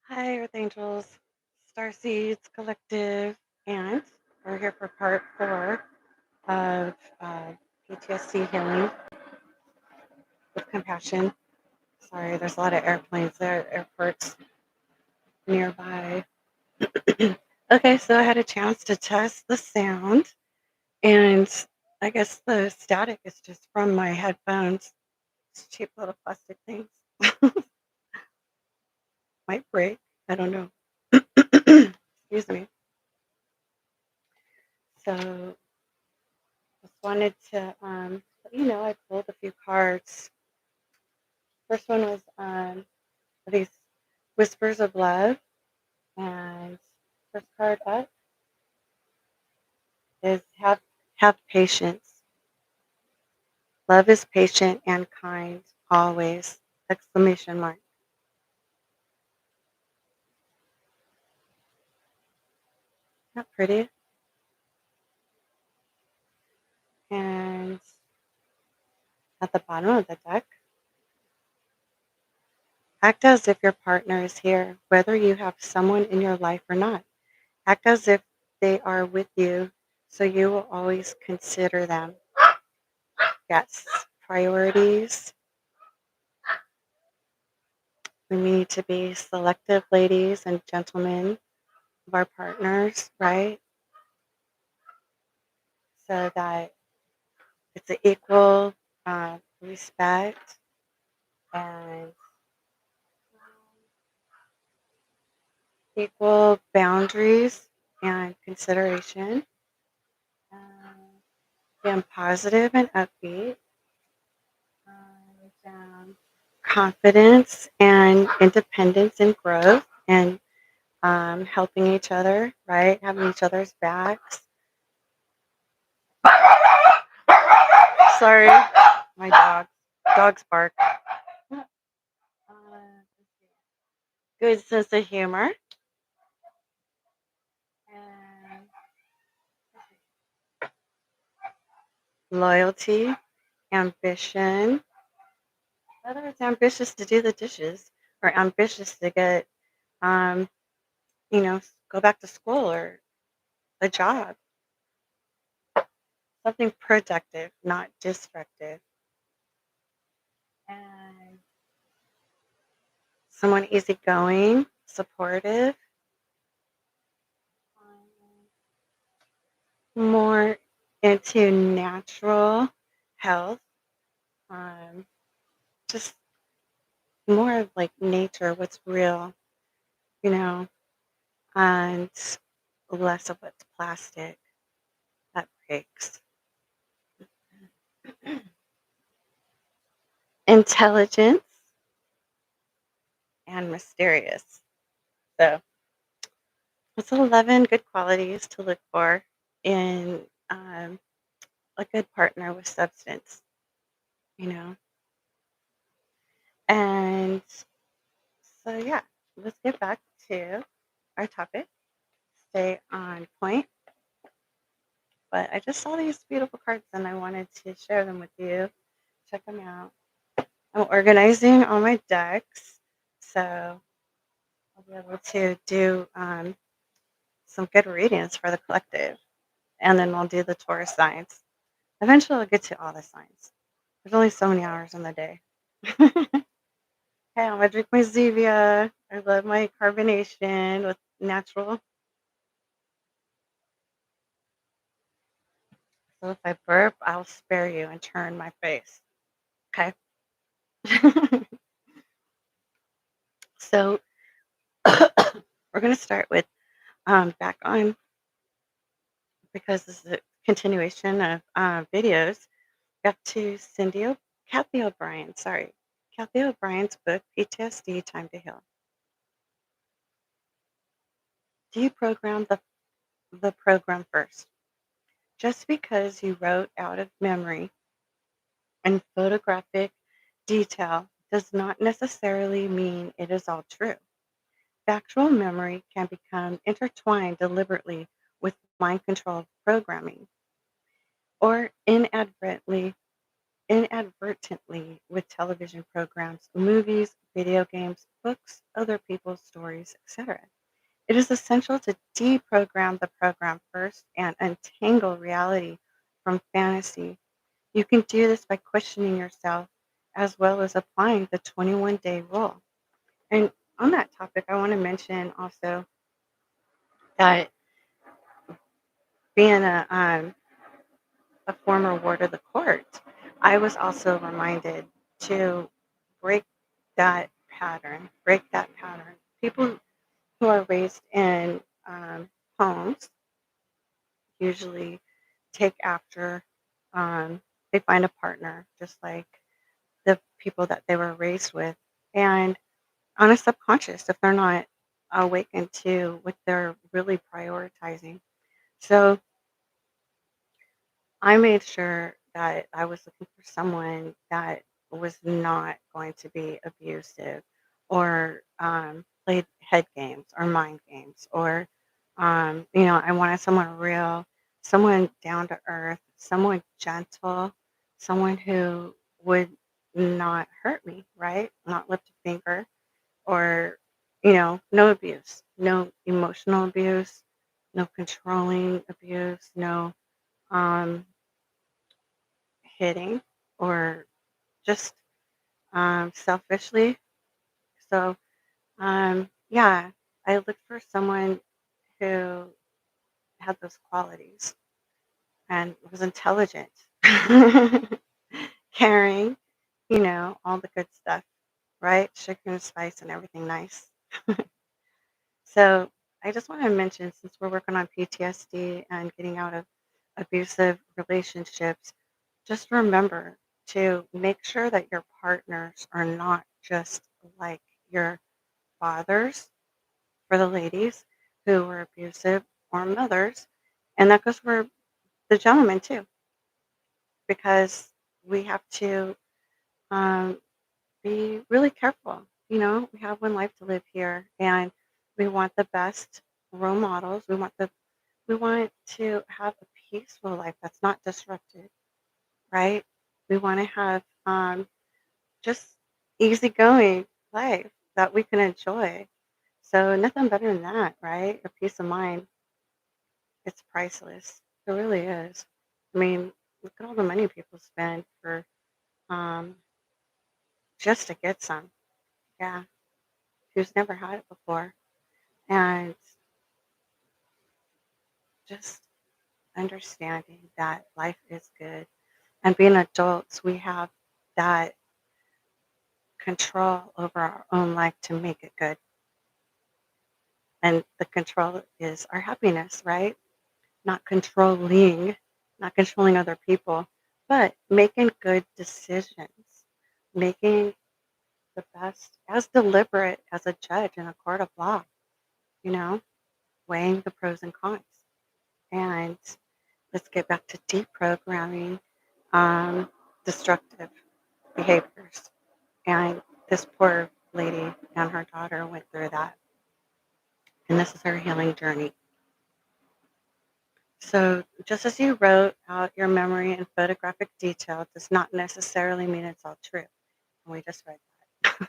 Hi, Earth Angels, Starseeds Collective, and we're here for part four of uh, PTSD healing with compassion. Sorry, there's a lot of airplanes there, airports nearby. Okay, so I had a chance to test the sound, and I guess the static is just from my headphones. It's cheap little plastic things. Might break. I don't know. Excuse me. So just wanted to let you know I pulled a few cards. First one was these whispers of love, and first card up is have patience. Love is patient and kind always! Exclamation mark. Not pretty. And at the bottom of the deck, act as if your partner is here, whether you have someone in your life or not. Act as if they are with you, so you will always consider them. Yes, priorities. We need to be selective, ladies and gentlemen, of our partners, right? So that it's an equal respect and equal boundaries and consideration. Being positive and upbeat. Confidence and independence and growth and helping each other, right? Having each other's backs. Sorry, my dog. Dogs bark. Good sense of humor. And loyalty, ambition. Whether it's ambitious to do the dishes or ambitious to get, um, go back to school or a job. Something productive, not destructive. And someone easygoing, supportive, more into natural health, um, just more of like nature, what's real, you know, and less of what's plastic that breaks. Intelligence and mysterious. So it's 11 good qualities to look for in a good partner with substance, you know. And so, yeah, let's get back to our topic. Stay on point. But I just saw these beautiful cards and I wanted to share them with you. Check them out. I'm organizing all my decks, so I'll be able to do some good readings for the collective. And then we'll do the Taurus signs. Eventually, I'll get to all the signs. There's only so many hours in the day. Hey, I'm gonna drink my Zevia. I love my carbonation with natural. So if I burp, I'll spare you and turn my face. Okay. So we're gonna start with back on because this is a continuation of videos. Back to Kathy O'Brien. Sorry, Kathy O'Brien's book PTSD: Time to Heal. Deprogram the program first. Just because you wrote out of memory and photographic detail does not necessarily mean it is all true. Factual memory can become intertwined deliberately with mind control programming or inadvertently inadvertently with television programs, movies, video games, books, other people's stories, etc. It is essential to deprogram the program first and untangle reality from fantasy. You can do this by questioning yourself as well as applying the 21-day rule. And on that topic, I want to mention also that being a former ward of the court, I was also reminded to break break that pattern. People who are raised in homes usually take after, they find a partner just like the people that they were raised with. And on a subconscious, if they're not awakened to what they're really prioritizing. So I made sure that I was looking for someone that was not going to be abusive or played head games or mind games or, I wanted someone real, someone down to earth, someone gentle, someone who would not hurt me, right? Not lift a finger or, no abuse, no emotional abuse, no controlling abuse, no um, hitting or just selfishly. So, yeah, I looked for someone who had those qualities and was intelligent, caring, all the good stuff, right? Sugar and spice and everything nice. So, I just want to mention since we're working on PTSD and getting out of abusive relationships, just remember to make sure that your partners are not just like your fathers for the ladies who were abusive or mothers. And that goes for the gentlemen too, because we have to um, be really careful. We have one life to live here and we want the best role models. We want to have a peaceful life that's not disrupted, right? We want to have just easygoing life that we can enjoy. So nothing better than that, right? A peace of mind. It's priceless. It really is. I mean, look at all the money people spend for um, just to get some. Yeah, who's never had it before, and just understanding that life is good. And being adults, we have that control over our own life to make it good. And the control is our happiness, right? Not controlling, not controlling other people, but making good decisions, making the best, as deliberate as a judge in a court of law, you know, weighing the pros and cons. And let's get back to deprogramming um, destructive behaviors. And this poor lady and her daughter went through that. And this is her healing journey. So, just as you wrote out your memory in photographic detail does not necessarily mean it's all true. And we just read that.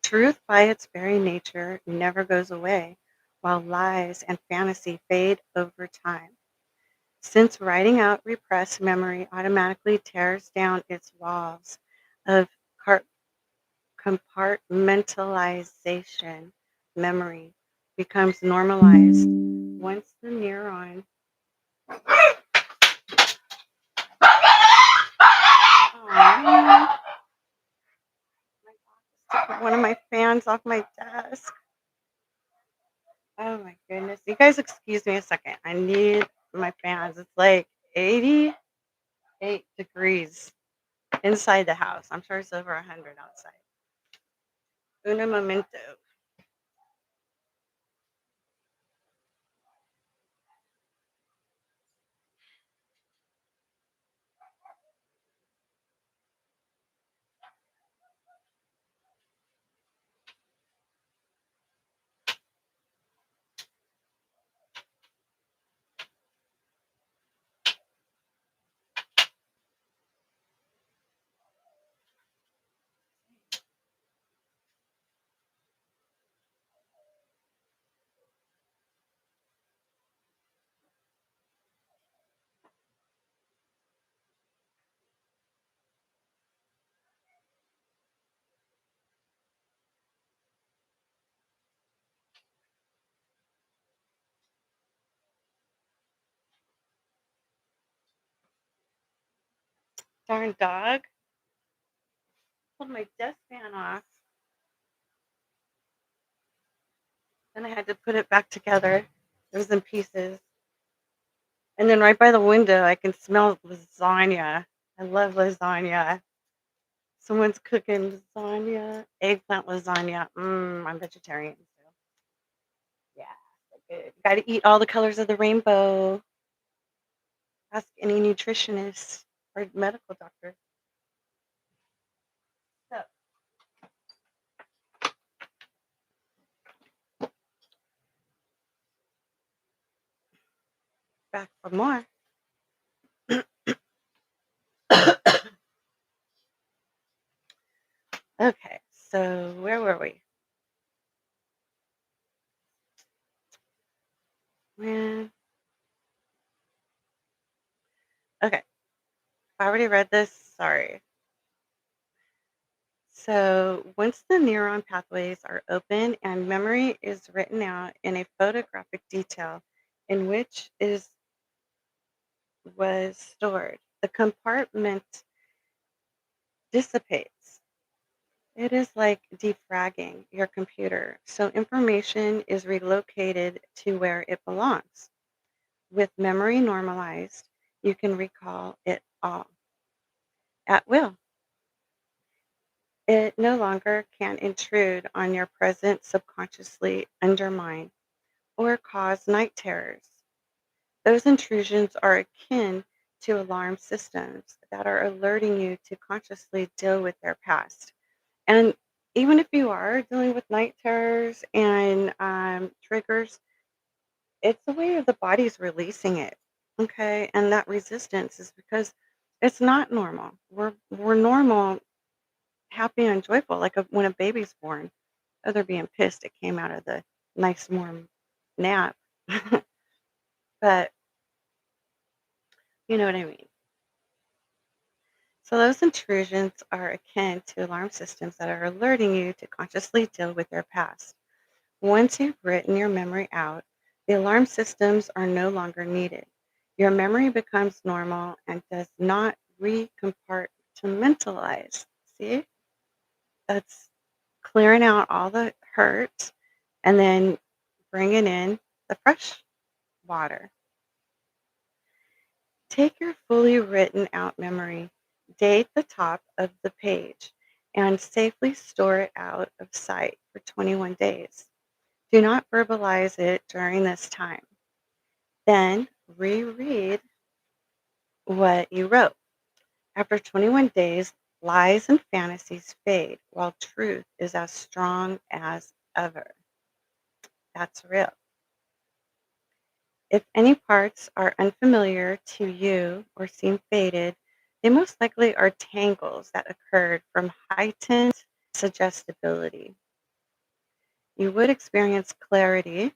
Truth, by its very nature, never goes away, while lies and fantasy fade over time. Since writing out repressed memory automatically tears down its walls of car- compartmentalization, memory becomes normalized once the neuron. Aw, took one of my fans off my desk. Oh my goodness. You guys excuse me a second. I need my fans. It's like 88 degrees inside the house. I'm sure it's over 100 outside. Una momento. darn dog pulled my desk fan off. Then I had to put it back together. It was in pieces. And then right by the window, I can smell lasagna. I love lasagna. Someone's cooking lasagna, eggplant lasagna. I'm vegetarian. So yeah, so good. Got to eat all the colors of the rainbow. Ask any nutritionist or medical doctor. So back for more. Okay, so where were we? When okay, I already read this. Sorry. So once the neuron pathways are open and memory is written out in a photographic detail in which is was stored, the compartment dissipates. It is like defragging your computer. So information is relocated to where it belongs. With memory normalized, you can recall it all at will. It no longer can intrude on your present subconsciously undermine or cause night terrors. Those intrusions are akin to alarm systems that are alerting you to consciously deal with their past. And even if you are dealing with night terrors and triggers, it's the way of the body's releasing it. Okay. And that resistance is because it's not normal. We're normal, happy and joyful, like when a baby's born. Other being pissed it came out of the nice warm nap. But you know what I mean. So those intrusions are akin to alarm systems that are alerting you to consciously deal with your past. Once you've written your memory out, the alarm systems are no longer needed. Your memory becomes normal and does not recompartmentalize. See? That's clearing out all the hurt and then bringing in the fresh water. Take your fully written out memory, date the top of the page, and safely store it out of sight for 21 days. Do not verbalize it during this time. Then reread what you wrote. After 21 days, lies and fantasies fade while truth is as strong as ever. That's real. If any parts are unfamiliar to you or seem faded, they most likely are tangles that occurred from heightened suggestibility. You would experience clarity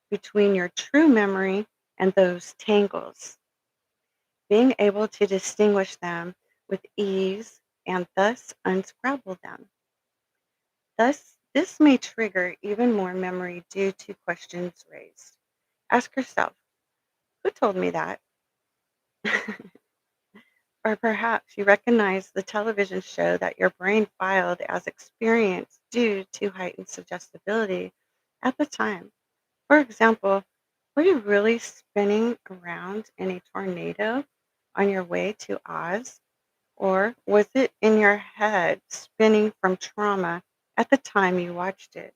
between your true memory and those tangles, being able to distinguish them with ease and thus unscrabble them. Thus, this may trigger even more memory due to questions raised. Ask yourself, who told me that? Or perhaps you recognize the television show that your brain filed as experience due to heightened suggestibility at the time. For example, were you really spinning around in a tornado on your way to Oz? Or was it in your head spinning from trauma at the time you watched it?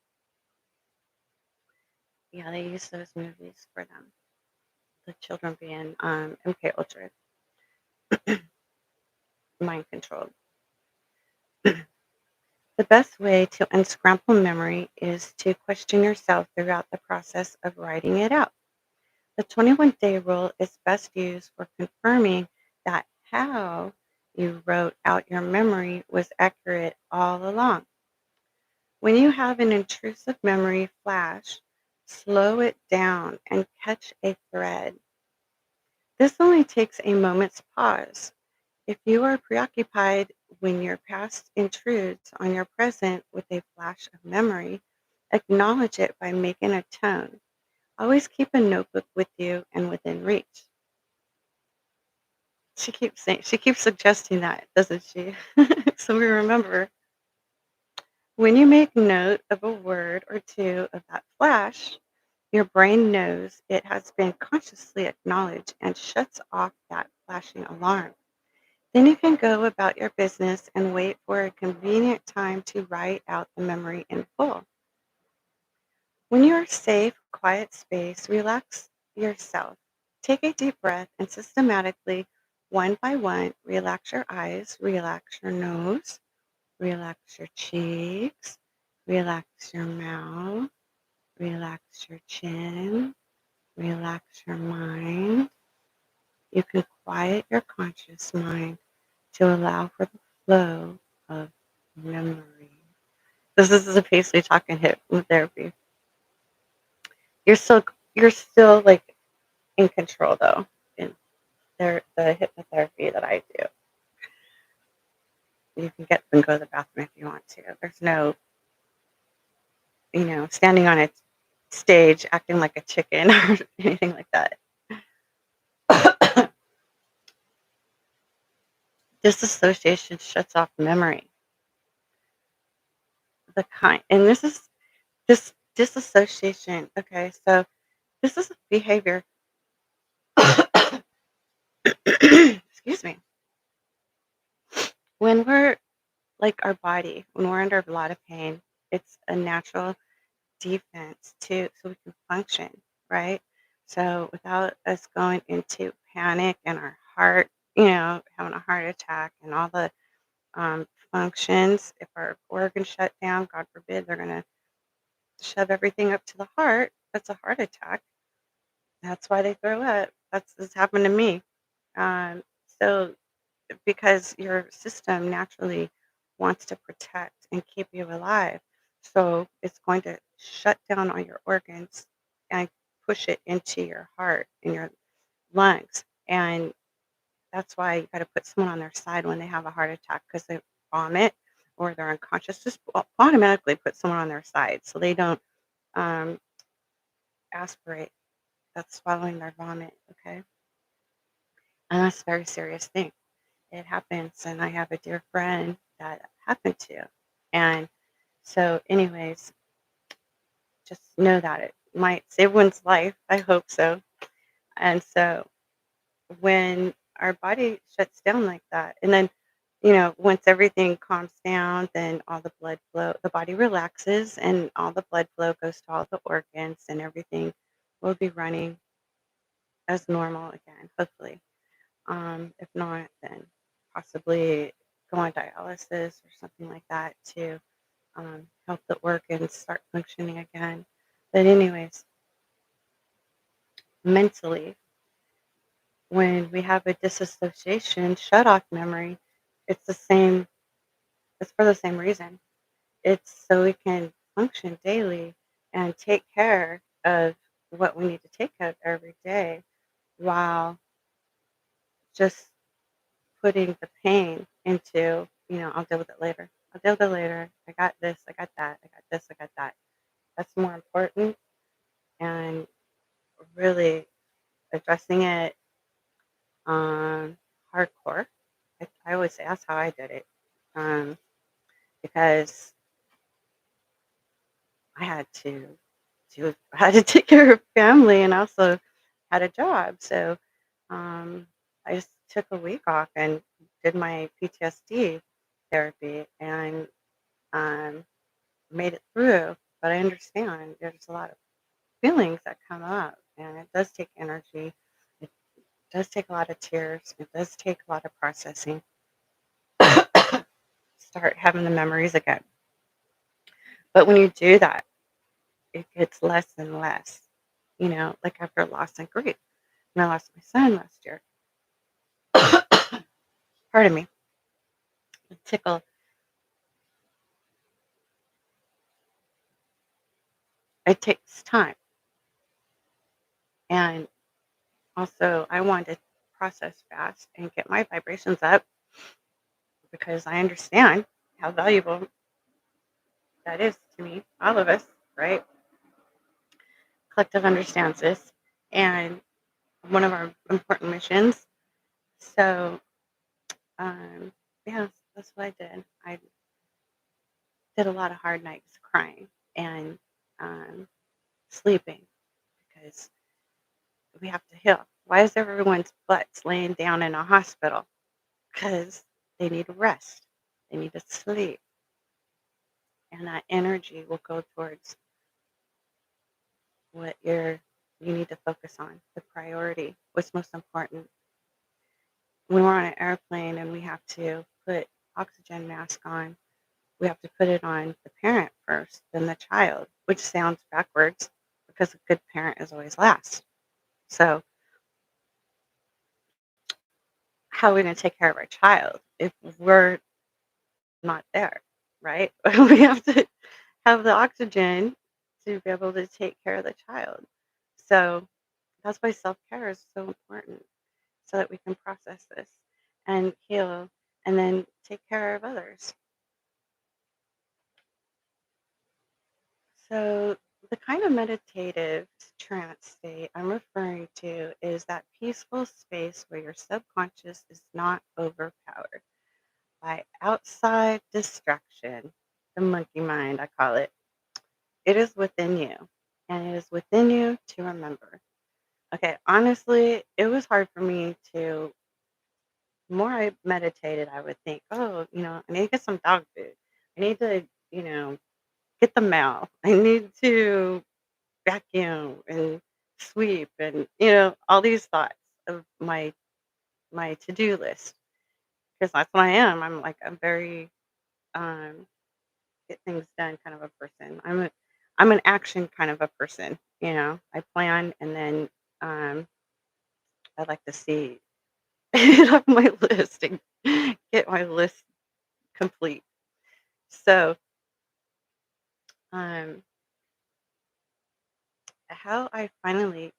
Yeah, they use those movies for them. The children being MK Ultra, mind controlled. The best way to unscramble memory is to question yourself throughout the process of writing it out. The 21-day rule is best used for confirming that how you wrote out your memory was accurate all along. When you have an intrusive memory flash, slow it down and catch a thread. This only takes a moment's pause. If you are preoccupied when your past intrudes on your present with a flash of memory, acknowledge it by making a tone. Always keep a notebook with you and within reach. she keeps suggesting that, doesn't she? So we remember when you make note of a word or two of that flash, your brain knows it has been consciously acknowledged and shuts off that flashing alarm. Then you can go about your business and wait for a convenient time to write out the memory in full. When you are safe, quiet space, relax yourself. Take a deep breath and systematically, one by one, relax your eyes, relax your nose, relax your cheeks, relax your mouth, relax your chin, relax your mind. You can quiet your conscious mind to allow for the flow of memory. This is the pace we talk in hypnotherapy. You're still like in control though in the hypnotherapy that I do. You can get up and go to the bathroom if you want to. There's no, standing on a stage acting like a chicken or anything like that. Disassociation shuts off memory. And this disassociation. Okay, so this is a behavior. Excuse me. When we're like our body, when we're under a lot of pain, it's a natural defense too, so we can function, right? So without us going into panic and our heart, having a heart attack and all the functions, if our organs shut down, God forbid, they're going to shove everything up to the heart. That's a heart attack. That's why they throw up. That's happened to me. Um, so because your system naturally wants to protect and keep you alive. So it's going to shut down all your organs and push it into your heart and your lungs. And that's why you got to put someone on their side when they have a heart attack because they vomit or they're unconscious. Just automatically put someone on their side so they don't um, aspirate. That's swallowing their vomit. Okay. And that's a very serious thing. It happens, and I have a dear friend that happened to. And so, anyways, just know that it might save one's life. I hope so. And so, when our body shuts down like that, and then, once everything calms down, then all the blood flow, the body relaxes, and all the blood flow goes to all the organs, and everything will be running as normal again, hopefully. If not, then possibly go on dialysis or something like that to help the organs start functioning again. But, anyways, mentally, when we have a disassociation, shut off memory, it's the same, it's for the same reason. It's so we can function daily and take care of what we need to take care of every day while just putting the pain into, I'll deal with it later. I'll deal with it later. I got this, I got that, I got this, I got that. That's more important and really addressing it hardcore. I always say that's how I did it um, because I had I had to take care of family and also had a job. So I just took a week off and did my PTSD therapy and um, made it through. But I understand there's a lot of feelings that come up, and it does take energy. It does take a lot of tears. It does take a lot of processing. Start having the memories again. But when you do that, it gets less and less. Like after loss and grief. When I lost my son last year, pardon me, the tickle. It takes time, and also I wanted to process fast and get my vibrations up because I understand how valuable that is to me, all of us, right? Collective understands this, and one of our important missions So, um, yeah, that's what I did. I did a lot of hard nights crying and um, sleeping because we have to heal. Why is everyone's butts laying down in a hospital? Because they need rest. They need to sleep. And that energy will go towards what you need to focus on, the priority, what's most important. When we're on an airplane and we have to put oxygen mask on, we have to put it on the parent first, then the child, which sounds backwards because a good parent is always last. So, how are we going to take care of our child if we're not there, right? We have to have the oxygen to be able to take care of the child. So, that's why self care is so important so that we can process this and heal and then take care of others. So, the kind of meditative trance state I'm referring to is that peaceful space where your subconscious is not overpowered by outside distraction, the monkey mind, I call it. It is within you, and it is within you to remember. Okay, honestly, it was hard for me to, more I meditated, I would think, oh, I need to get some dog food. I need to, you know, get the mail. I need to vacuum and sweep and all these thoughts of my to-do list because that's what I am. I'm like a very um get things done kind of a person. I'm an action kind of a person. I plan and then I'd like to see it off my list and get my list complete. So um how I finally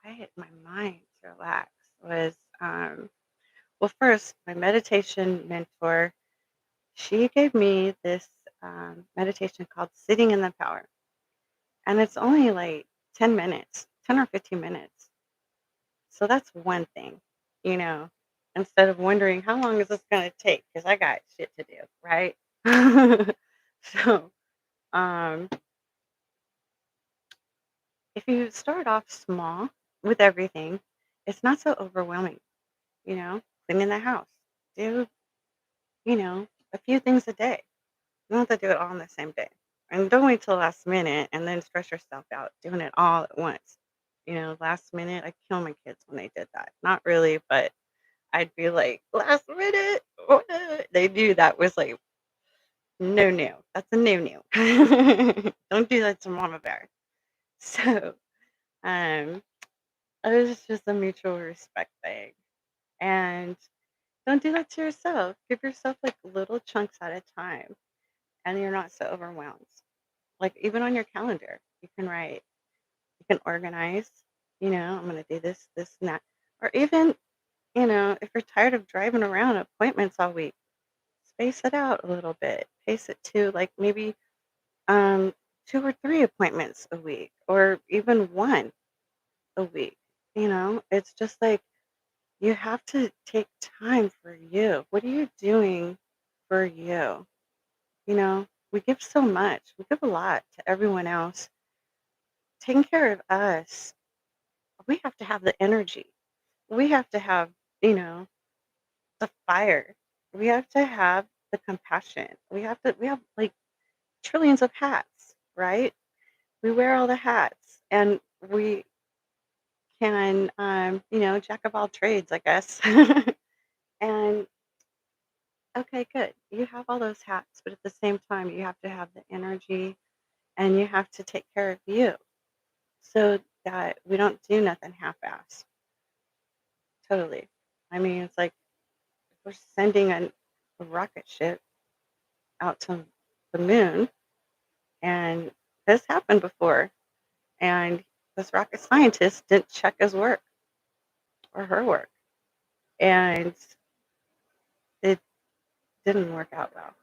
quiet my mind to relax was well, first, my meditation mentor, she gave me this meditation called Sitting in the Power. And it's only like 10 minutes, 10 or 15 minutes. So that's one thing, you know, instead of wondering how long is this going to take? Because I got shit to do, right? So um, if you start off small with everything, it's not so overwhelming, cleaning the house, do, a few things a day. You don't have to do it all in the same day. And don't wait till last minute and then stress yourself out doing it all at once. Last minute, I kill my kids when they did that. Not really, but I'd be like, last minute, what? They knew that was like, no, no, that's a no, no. Don't do that to Mama Bear. So, um, it was just a mutual respect thing. And don't do that to yourself. Give yourself like little chunks at a time, and you're not so overwhelmed. Like even on your calendar, you can write, you can organize, I'm going to do this, this, and that. Or even, if you're tired of driving around appointments all week, space it out a little bit. Pace it to like maybe um, 2 or 3 appointments a week, or even one a week. It's just like you have to take time for you. What are you doing for you? We give so much, we give a lot to everyone else. Taking care of us, we have to have the energy. We have to have, you know, the fire. We have to have the compassion. We have like trillions of hats, right? We wear all the hats and we can, jack of all trades, I guess. And okay, good. You have all those hats, but at the same time, you have to have the energy and you have to take care of you so that we don't do nothing half-assed. Totally. I mean, it's like we're sending a rocket ship out to the moon, and this happened before. And this rocket scientist didn't check his work or her work, and it didn't work out well.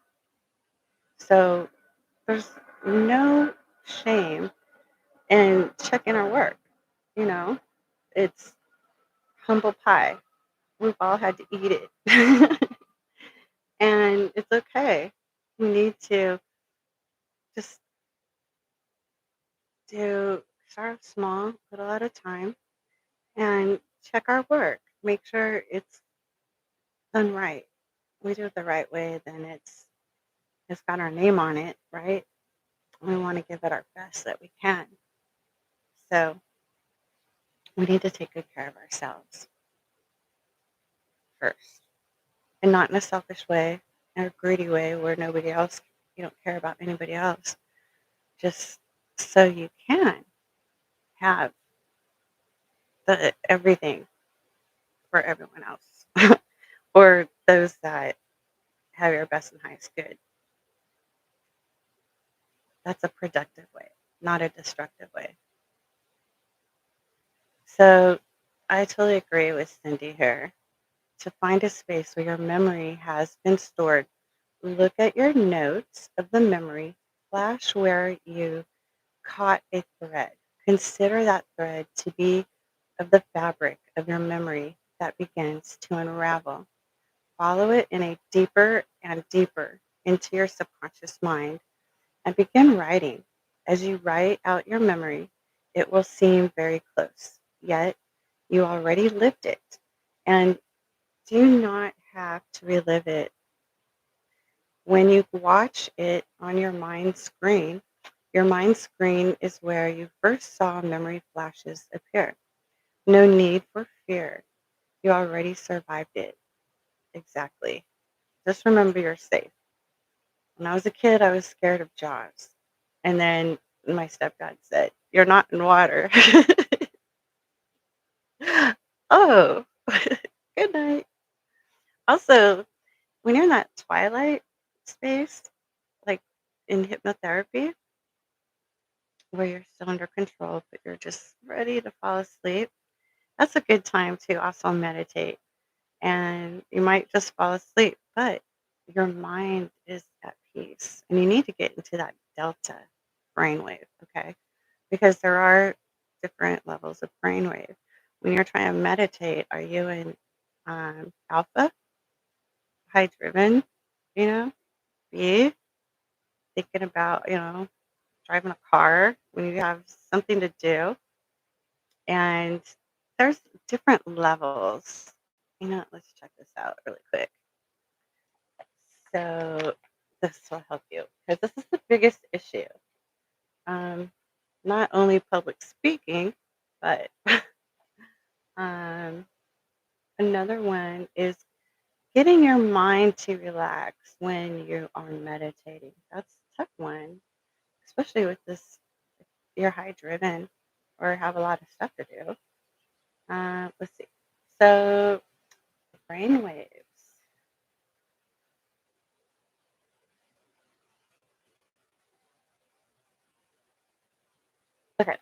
So there's no shame in checking our work. You know, it's humble pie. we've all had to eat it. And it's okay. We need to just start off small, little at a time, and check our work. Make sure it's done right. We do it the right way, then it's got our name on it, right? We want to give it our best that we can. So we need to take good care of ourselves first, and not in a selfish way, in a greedy way where nobody else, you don't care about anybody else, just so you can have the everything for everyone else or those that have your best and highest good. That's a productive way, not a destructive way. So I totally agree with Cindy here. To find a space where your memory has been stored, look at your notes of the memory, flash where you caught a thread. Consider that thread to be of the fabric of your memory that begins to unravel. Follow it in a deeper and deeper into your subconscious mind and begin writing. As you write out your memory, it will seem very close, yet you already lived it and do not have to relive it. When you watch it on your mind screen is where you first saw memory flashes appear. No need for fear. You already survived it. Exactly. Just remember you're safe. When I was a kid, I was scared of Jaws. And then my stepdad said, "You're not in water." Oh, good night. Also, when you're in that twilight space, like in hypnotherapy, where you're still under control, but you're just ready to fall asleep, that's a good time to also meditate. And you might just fall asleep, but your mind is at peace. And you need to get into that delta brainwave, okay? Because there are different levels of brainwave. When you're trying to meditate, are you in alpha, high driven, you know, B, thinking about, driving a car when you have something to do? And there's different levels. Let's check this out really quick. So this will help you because this is the biggest issue. Um, Not only public speaking, but um, another one is getting your mind to relax when you are meditating. That's a tough one, especially with this, if you're high driven or have a lot of stuff to do. Let's see. So, brain waves. Okay.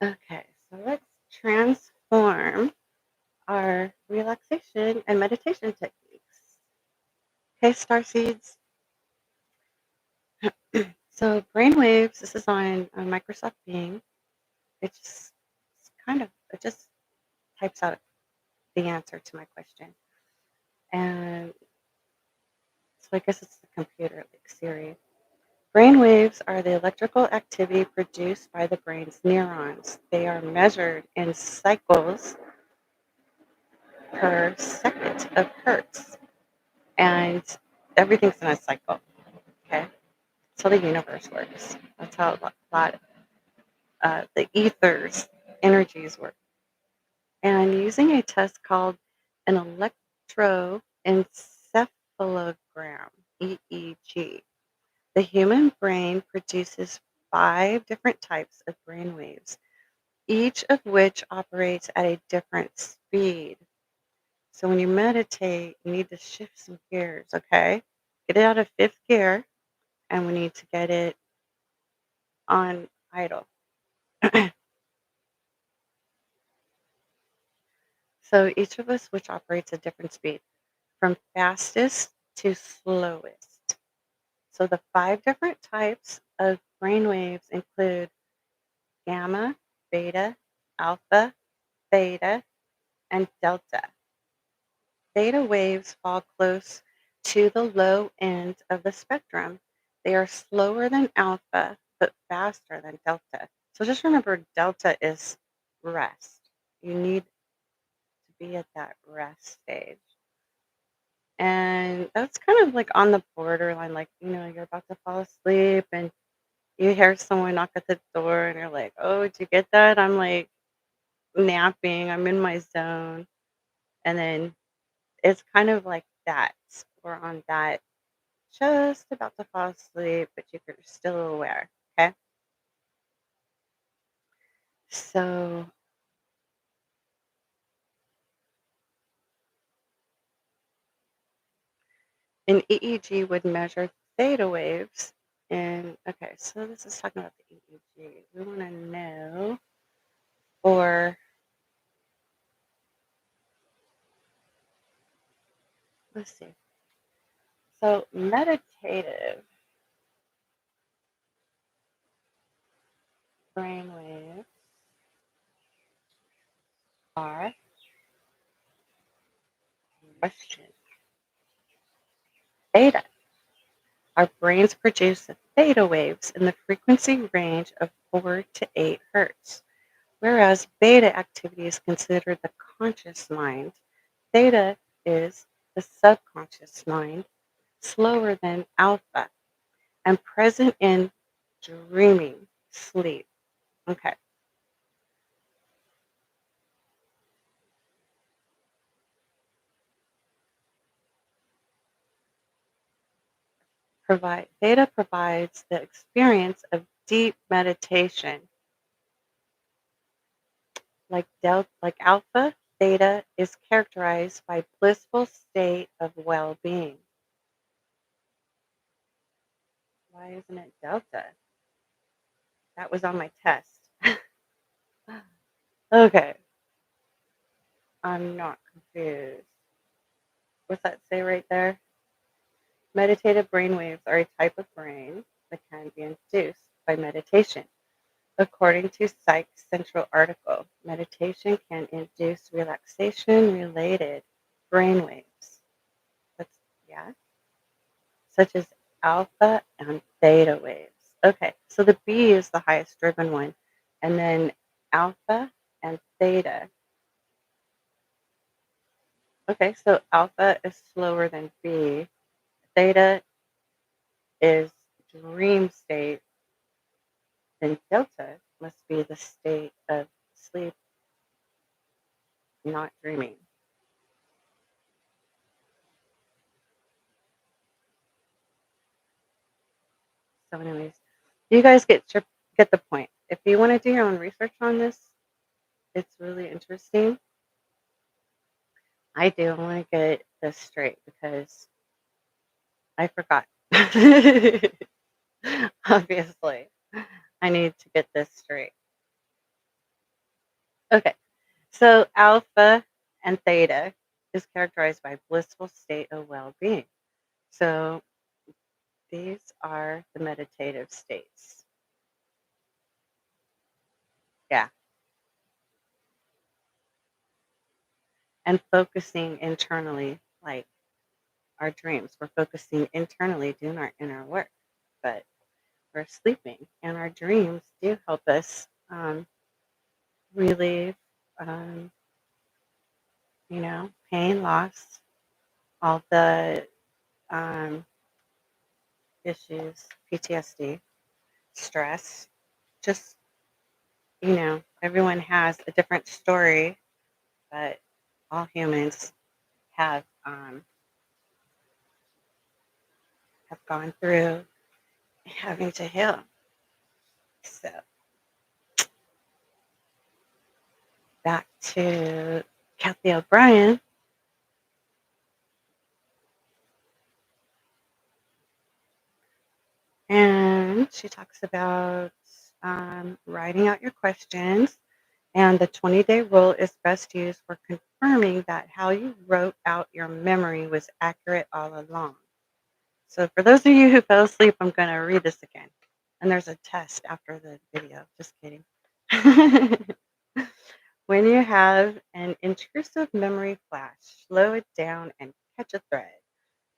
Okay. So let's transform our relaxation and meditation techniques. Okay, Starseeds. So brainwaves, this is on Microsoft Bing. It just types out the answer to my question. And so I guess it's the computer, like Siri. Brainwaves are the electrical activity produced by the brain's neurons. They are measured in cycles per second of hertz. And everything's in a cycle. Okay. That's how the universe works. That's how a lot the ethers energies work. And using a test called an electroencephalogram, EEG, the human brain produces 5 different types of brain waves, each of which operates at a different speed. So when you meditate, you need to shift some gears, okay? Get it out of fifth gear, and we need to get it on idle. So each of us, which operates at different speed. from fastest to slowest. So the 5 different types of brainwaves include gamma, beta, alpha, theta, and delta. Theta waves fall close to the low end of the spectrum. They are slower than alpha, but faster than delta. So just remember delta is rest. You need to be at that rest stage. And that's kind of like on the borderline, like, you're about to fall asleep and you hear someone knock at the door and you're like, oh, did you get that? I'm like napping, I'm in my zone. And then it's kind of like that. We're on that, just about to fall asleep, but you're still aware. Okay. So an EEG would measure theta waves. And okay, so this is talking about the EEG. We want to know, or let's see. So meditative brainwaves are question theta. Our brains produce theta waves in the frequency range of 4 to 8 hertz, whereas beta activity is considered the conscious mind. Theta is the subconscious mind, slower than alpha, and present in dreaming sleep. Okay. Theta provides the experience of deep meditation. Like alpha, theta is characterized by blissful state of well-being. Why isn't it delta? That was on my test. Okay, I'm not confused. What's that say right there? Meditative brainwaves are a type of brain that can be induced by meditation. According to Psych Central article, meditation can induce relaxation related brainwaves. That's yeah, such as alpha and theta waves. Okay, so the B is the highest driven one, and then alpha and theta. Okay, so alpha is slower than B. Theta is dream state, then delta must be the state of sleep, not dreaming. So, anyways, you guys get the point. If you want to do your own research on this, it's really interesting. I do. I want to get this straight because I forgot. Obviously, I need to get this straight. Okay, so alpha and theta is characterized by blissful state of well-being. So these are the meditative states. Yeah, and focusing internally, like our dreams. We're focusing internally, doing our inner work, but we're sleeping, and our dreams do help us relieve, um, pain, loss, all the um, issues, PTSD, stress. Just everyone has a different story, but all humans have gone through having to heal. So back to Kathy O'Brien. And she talks about writing out your questions. And the 20-day rule is best used for confirming that how you wrote out your memory was accurate all along. So, for those of you who fell asleep, I'm going to read this again. And there's a test after the video. Just kidding. When you have an intrusive memory flash, slow it down and catch a thread.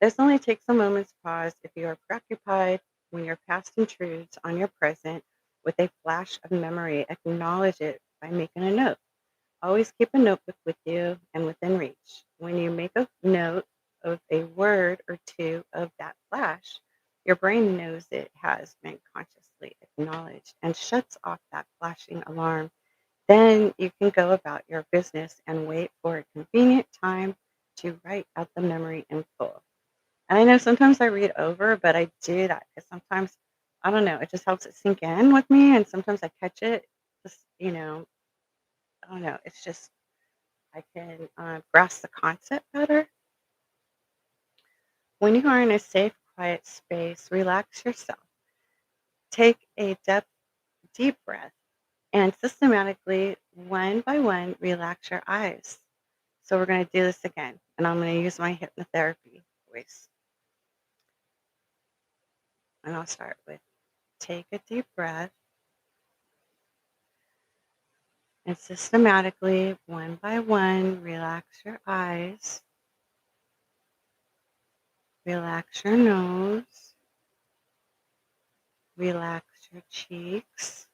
This only takes a moment's pause if you are preoccupied. When your past intrudes on your present with a flash of memory, acknowledge it by making a note. Always keep a notebook with you and within reach. When you make a note of a word or two of that flash, your brain knows it has been consciously acknowledged and shuts off that flashing alarm. Then you can go about your business and wait for a convenient time to write out the memory in full. And I know sometimes I read over, but I do that because sometimes, I don't know, it just helps it sink in with me. And sometimes I catch it, just, I don't know, it's just, I can grasp the concept better. When you are in a safe, quiet space, relax yourself. Take a deep breath and systematically, one by one, relax your eyes. So we're going to do this again, and I'm going to use my hypnotherapy voice. And I'll start with take a deep breath and systematically, one by one, relax your eyes, relax your nose, relax your cheeks.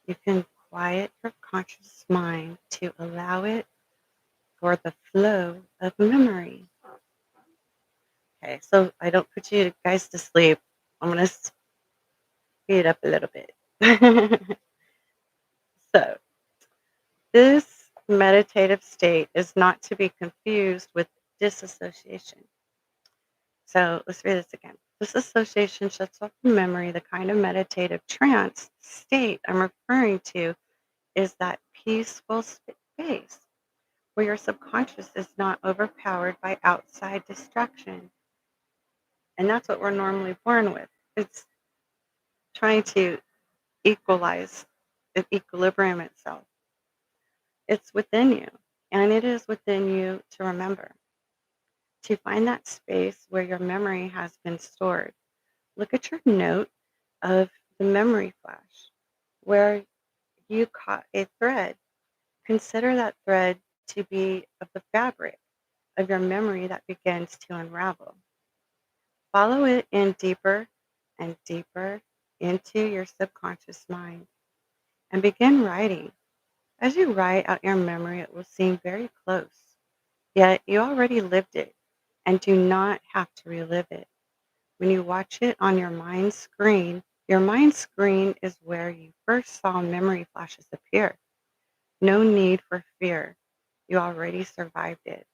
You can quiet your conscious mind to allow it for the flow of memory. Okay, so I don't put you guys to sleep. I'm going to speed it up a little bit. So, this meditative state is not to be confused with disassociation. So, let's read this again. Disassociation shuts off the memory. The kind of meditative trance state I'm referring to is that peaceful space where your subconscious is not overpowered by outside distraction. And that's what we're normally born with. It's trying to equalize the equilibrium itself. It's within you, and it is within you to remember, to find that space where your memory has been stored. Look at your note of the memory flash where you caught a thread. Consider that thread to be of the fabric of your memory that begins to unravel. Follow it in deeper and deeper into your subconscious mind and begin writing. As you write out your memory, it will seem very close, yet you already lived it and do not have to relive it. When you watch it on your mind screen is where you first saw memory flashes appear. No need for fear. You already survived it.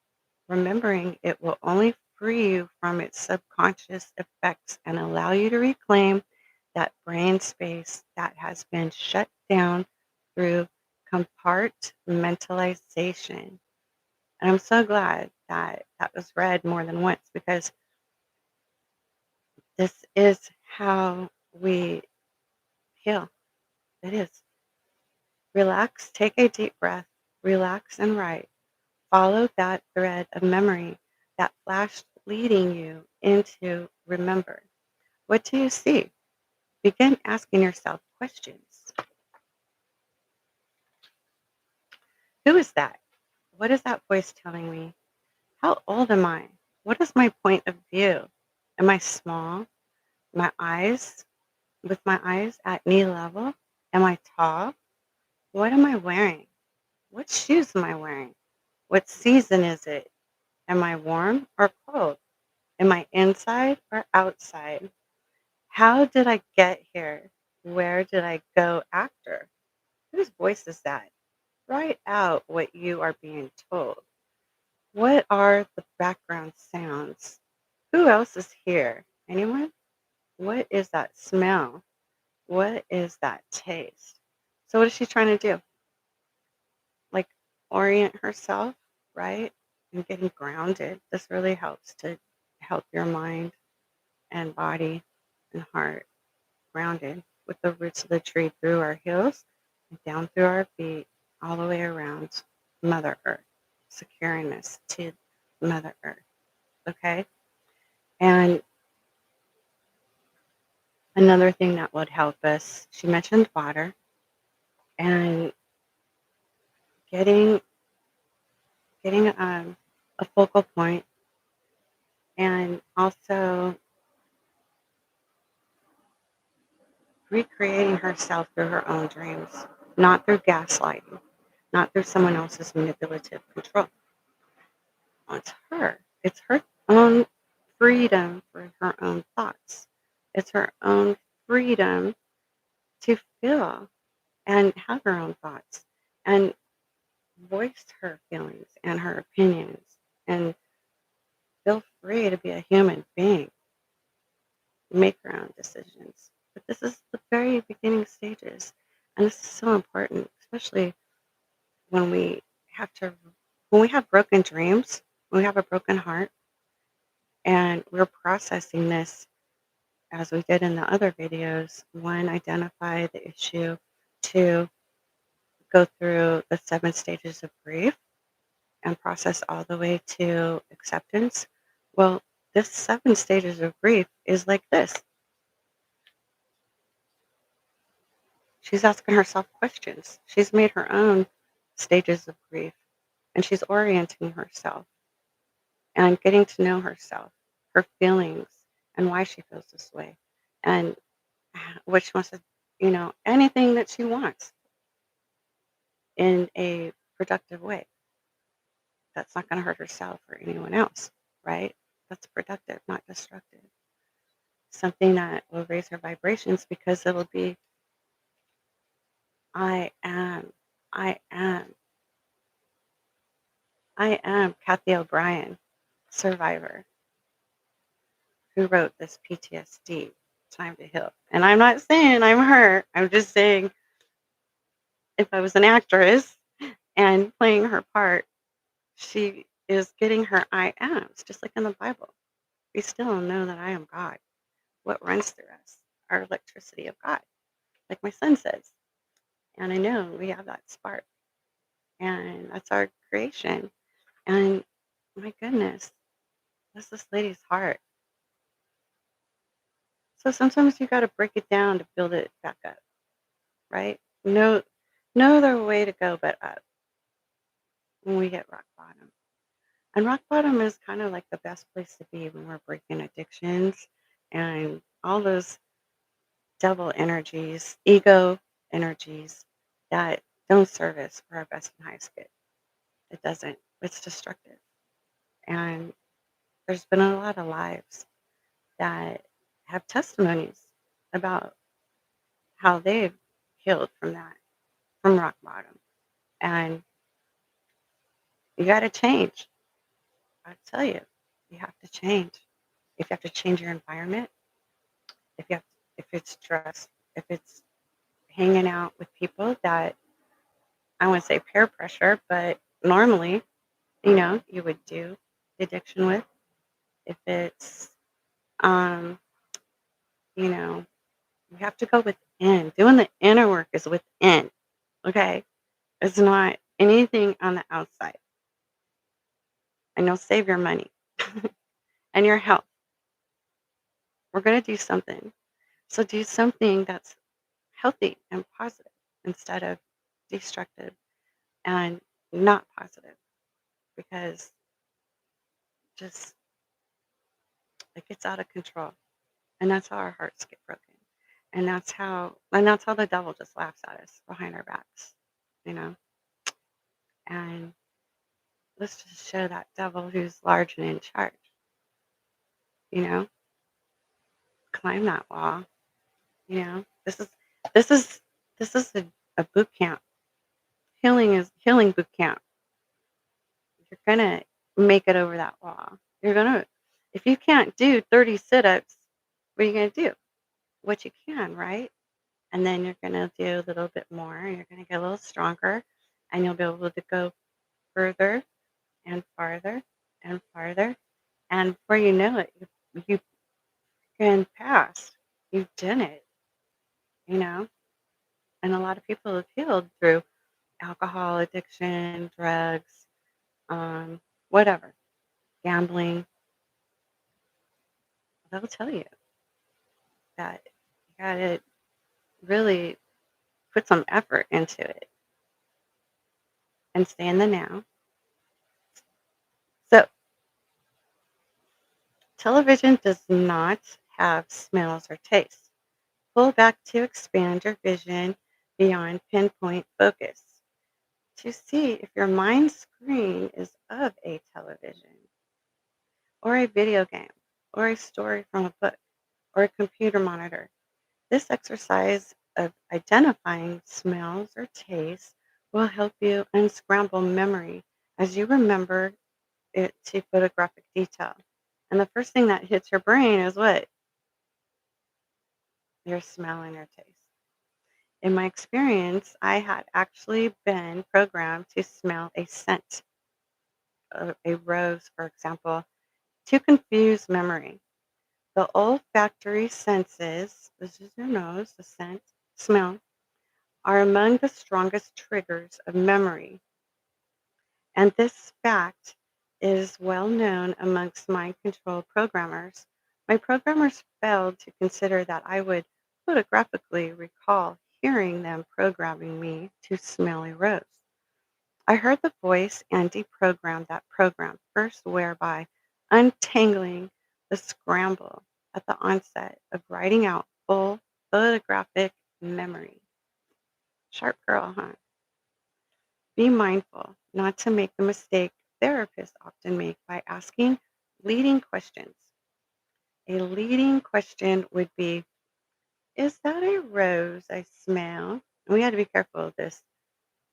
Remembering it will only free you from its subconscious effects and allow you to reclaim that brain space that has been shut down through compartmentalization. And I'm so glad that that was read more than once because this is how we heal. It is. Relax, take a deep breath, relax and write. Follow that thread of memory that flashed leading you into remember. What do you see? Begin asking yourself questions. Who is that? What is that voice telling me? How old am I? What is my point of view? Am I small? My eyes, with my eyes at knee level? Am I tall? What am I wearing? What shoes am I wearing? What season is it? Am I warm or cold? Am I inside or outside? How did I get here? Where did I go after? Whose voice is that? Write out what you are being told. What are the background sounds? Who else is here? Anyone? What is that smell? What is that taste? So, what is she trying to do? Like, orient herself, right? And getting grounded. This really helps to help your mind and body and heart grounded with the roots of the tree through our heels and down through our feet. all the way around Mother Earth, securing us to Mother Earth. Okay. And another thing that would help us, she mentioned water and getting a focal point, and also recreating herself through her own dreams, not through gaslighting, not through someone else's manipulative control. It's her. It's her own freedom for her own thoughts. It's her own freedom to feel and have her own thoughts and voice her feelings and her opinions and feel free to be a human being, make her own decisions. But this is the very beginning stages. And this is so important, especially when we have to, when we have broken dreams, when we have a broken heart, and we're processing this as we did in the other videos. One, identify the issue. Two, go through the 7 stages of grief and process all the way to acceptance. Well, this 7 stages of grief is like this. She's asking herself questions. She's made her own stages of grief, and she's orienting herself and getting to know herself, her feelings, and why she feels this way, and what she wants to, anything that she wants in a productive way. That's not going to hurt herself or anyone else, right? That's productive, not destructive. Something that will raise her vibrations, because it'll be, I am, I am, I am Kathy O'Brien, survivor, who wrote this PTSD, Time to Heal. And I'm not saying I'm her. I'm just saying, if I was an actress and playing her part, she is getting her I ams, just like in the Bible. We still know that I am God. What runs through us? Our electricity of God, like my son says. And I know we have that spark, and that's our creation. And my goodness, that's this lady's heart. So sometimes you got to break it down to build it back up, right? No other way to go but up when we hit rock bottom. And rock bottom is kind of like the best place to be when we're breaking addictions and all those devil energies, ego energies that don't serve us for our best and highest good. It doesn't. It's destructive. And there's been a lot of lives that have testimonies about how they've healed from that, from rock bottom. And you got to change. I tell you, you have to change. If you have to change your environment, if you have, if it's stress, if it's hanging out with people that, I wouldn't say peer pressure, but normally, you would do the addiction with. If it's, um, you know, you have to go within. Doing the inner work is within. Okay, it's not anything on the outside. And you'll save your money and your health. We're gonna do something. So do something that's healthy and positive instead of destructive and not positive, because just it gets out of control. And that's how our hearts get broken. And that's how the devil just laughs at us behind our backs, you know. And let's just show that devil who's large and in charge, you know. Climb that wall, you know. This is this is a boot camp. Healing boot camp. You're gonna make it over that wall. You're gonna, if you can't do 30 sit-ups, what are you gonna do? What you can, right? And then you're gonna do a little bit more, and you're gonna get a little stronger, and you'll be able to go further and farther and farther. And before you know it, you can pass. You've done it, you know. And a lot of people have healed through alcohol addiction, drugs, um, whatever, gambling, they'll tell you that you gotta really put some effort into it and stay in the now. So, television does not have smells or tastes. Pull back to expand your vision beyond pinpoint focus to see if your mind screen is of a television or a video game or a story from a book or a computer monitor. This exercise of identifying smells or tastes will help you unscramble memory as you remember it to photographic detail. And the first thing that hits your brain is what? Your smell and your taste. In my experience, I had actually been programmed to smell a scent, a rose, for example, to confuse memory. The olfactory senses, this is your nose, the scent, smell, are among the strongest triggers of memory. And this fact is well known amongst mind control programmers. My programmers failed to consider that I would photographically recall hearing them programming me to smell a rose. I heard the voice and deprogrammed that program first, whereby untangling the scramble at the onset of writing out full photographic memory. Sharp girl, huh? Be mindful not to make the mistake therapists often make by asking leading questions. A leading question would be, is that a rose I smell? And we had to be careful of this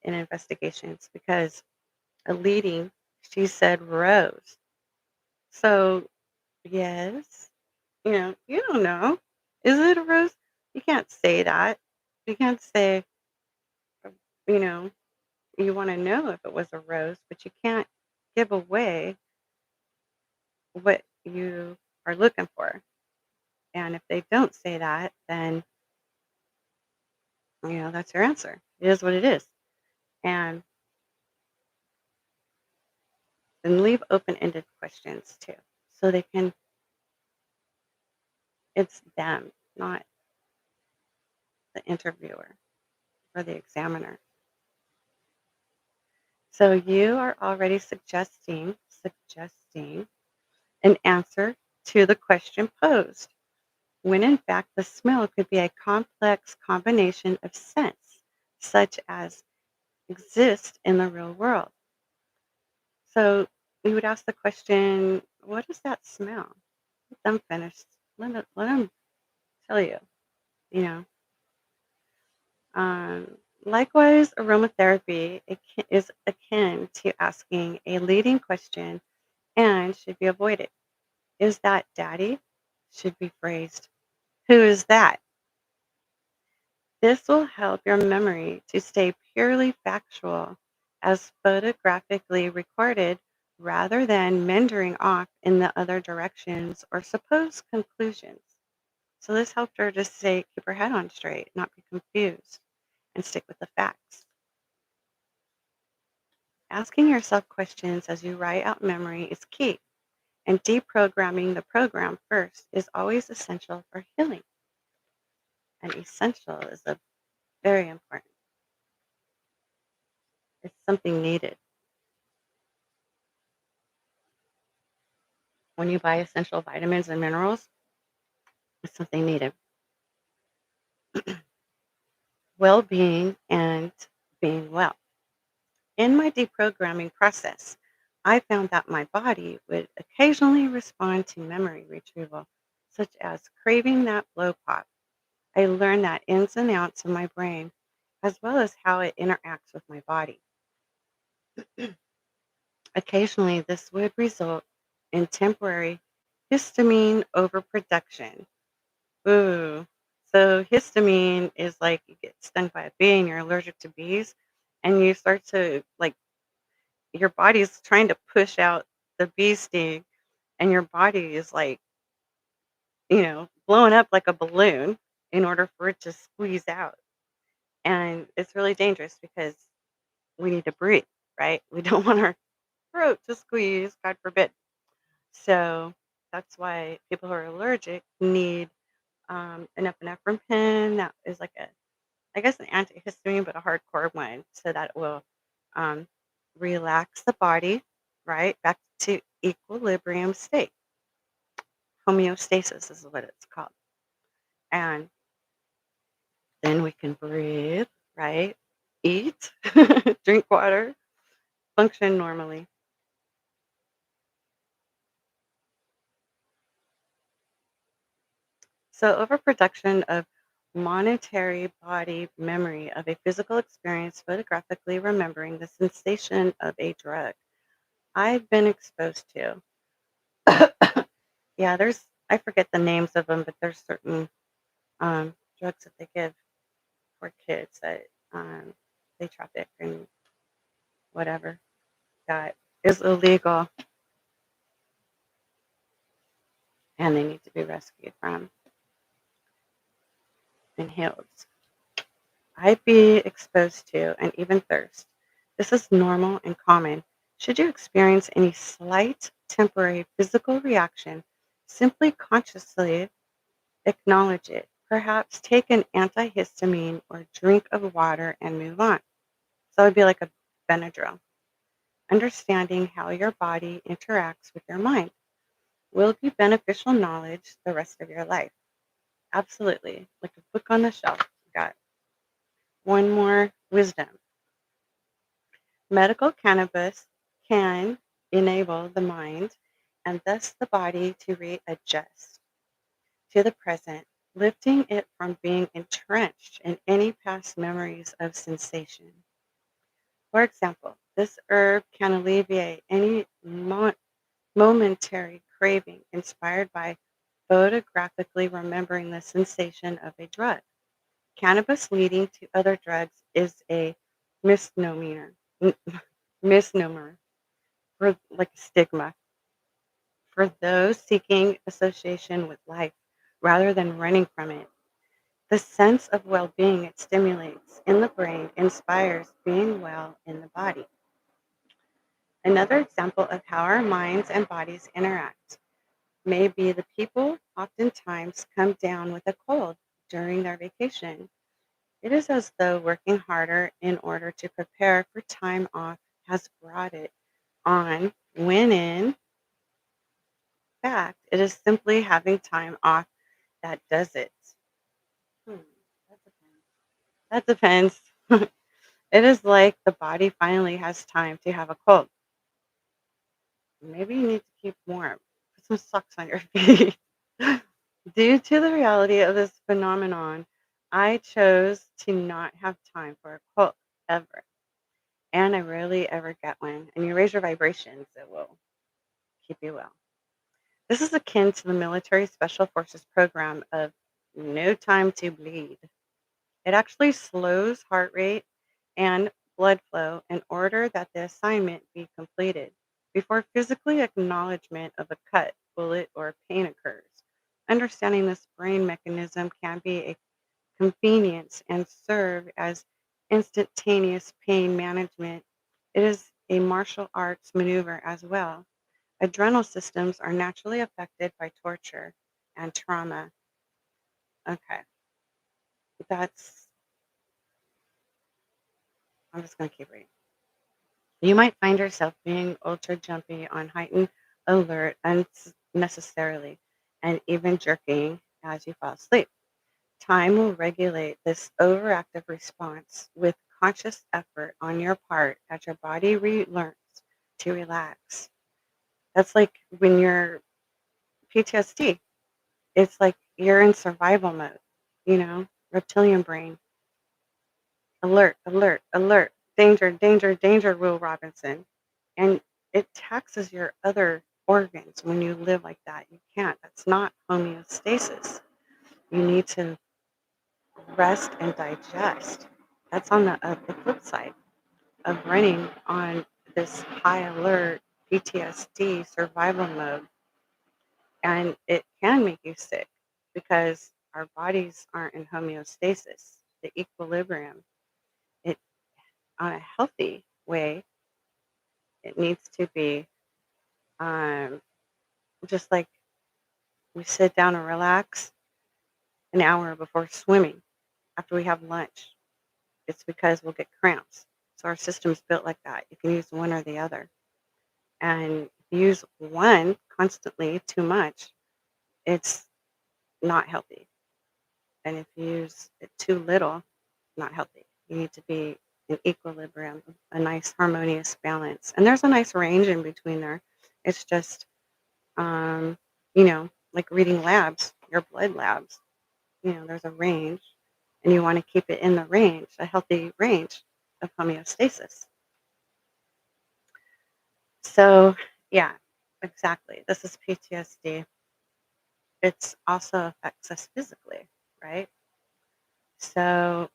in investigations because a leading, she said rose. So, yes, you don't know. Is it a rose? You can't say that. You can't say, uh, you know, you want to know if it was a rose, but you can't give away what you are looking for. And if they don't say that, then, that's your answer. It is what it is. And then leave open ended questions too. So they can, it's them, not the interviewer or the examiner. So you are already suggesting an answer to the question posed, when in fact the smell could be a complex combination of scents, such as exist in the real world. So we would ask the question, what does that smell? Let them finish. Let them tell you, you know. Likewise, aromatherapy is akin to asking a leading question and should be avoided. Is that daddy? Should be phrased, who is that? This will help your memory to stay purely factual as photographically recorded rather than meandering off in the other directions or supposed conclusions. So this helped her to stay keep her head on straight, not be confused, and stick with the facts. Asking yourself questions as you write out memory is key, and deprogramming the program first is always essential for healing. And essential is a very important. It's something needed. When you buy essential vitamins and minerals, it's something needed. Well-being and being well. In my deprogramming process, I found that my body would occasionally respond to memory retrieval, such as craving that blow pop. I learned that ins and outs of my brain, as well as how it interacts with my body. Occasionally, this would result in temporary histamine overproduction. Ooh. So histamine is like you get stung by a bee and you're allergic to bees, and you start to like your body's trying to push out the bee sting, and your body is like, blowing up like a balloon in order for it to squeeze out. And it's really dangerous because we need to breathe, right? We don't want our throat to squeeze, God forbid. So that's why people who are allergic need an epinephrine pen that is like I guess, an antihistamine, but a hardcore one, so that it will um, relax the body, right, back to equilibrium state. Homeostasis is what it's called. And then we can breathe, right, eat, drink water, function normally. So, overproduction of monetary body memory of a physical experience, photographically remembering the sensation of a drug I've been exposed to. Yeah, I forget the names of them, but there's certain drugs that they give for kids that um, they traffic and whatever that is illegal and they need to be rescued from and healed. I'd be exposed to and even thirst. This is normal and common. Should you experience any slight temporary physical reaction, simply consciously acknowledge it. Perhaps take an antihistamine or drink of water and move on. So it would be like a Benadryl. Understanding how your body interacts with your mind will be beneficial knowledge the rest of your life. Absolutely. Like a book on the shelf. You got one more wisdom. Medical cannabis can enable the mind and thus the body to readjust to the present, lifting it from being entrenched in any past memories of sensation. For example, this herb can alleviate any momentary craving inspired by photographically remembering the sensation of a drug. Cannabis leading to other drugs is a misnomer, m- misnomer for like a stigma for those seeking association with life rather than running from it. The sense of well being it stimulates in the brain inspires being well in the body. Another example of how our minds and bodies interact may be the people oftentimes come down with a cold during their vacation. It is as though working harder in order to prepare for time off has brought it on, when in fact, it is simply having time off that does it. Hmm, that depends. That depends. It is like the body finally has time to have a cold. Maybe you need to keep warm. Put some socks on your feet. Due to the reality of this phenomenon, I chose to not have time for a cold ever. And I rarely ever get one. And you raise your vibrations, it will keep you well. This is akin to the military special forces program of no time to bleed. It actually slows heart rate and blood flow in order that the assignment be completed before physically acknowledgement of a cut, bullet, or pain occurs. Understanding this brain mechanism can be a convenience and serve as instantaneous pain management. It is a martial arts maneuver as well. Adrenal systems are naturally affected by torture and trauma. Okay, that's, I'm just going to keep reading. You might find yourself being ultra jumpy on heightened alert unnecessarily and even jerking as you fall asleep. Time will regulate this overactive response with conscious effort on your part as your body relearns to relax. That's like when you're PTSD, it's like you're in survival mode, reptilian brain, alert, alert, alert, danger, danger, danger, Will Robinson. And it taxes your other organs when you live like that. You can't. That's not homeostasis. You need to rest and digest. That's on the flip side of running on this high alert PTSD survival mode. And it can make you sick because our bodies aren't in homeostasis, the equilibrium. It on a healthy way, it needs to be um, just like we sit down and relax an hour before swimming after we have lunch. It's because we'll get cramps. So our system's built like that. You can use one or the other. And if you use one constantly too much, it's not healthy. And if you use it too little, not healthy. You need to be in equilibrium, a nice harmonious balance. And there's a nice range in between there. It's just, um, like reading labs, your blood labs, there's a range and you want to keep it in the range, a healthy range of homeostasis. So, yeah, exactly. This is PTSD. It's also affects us physically, right? So,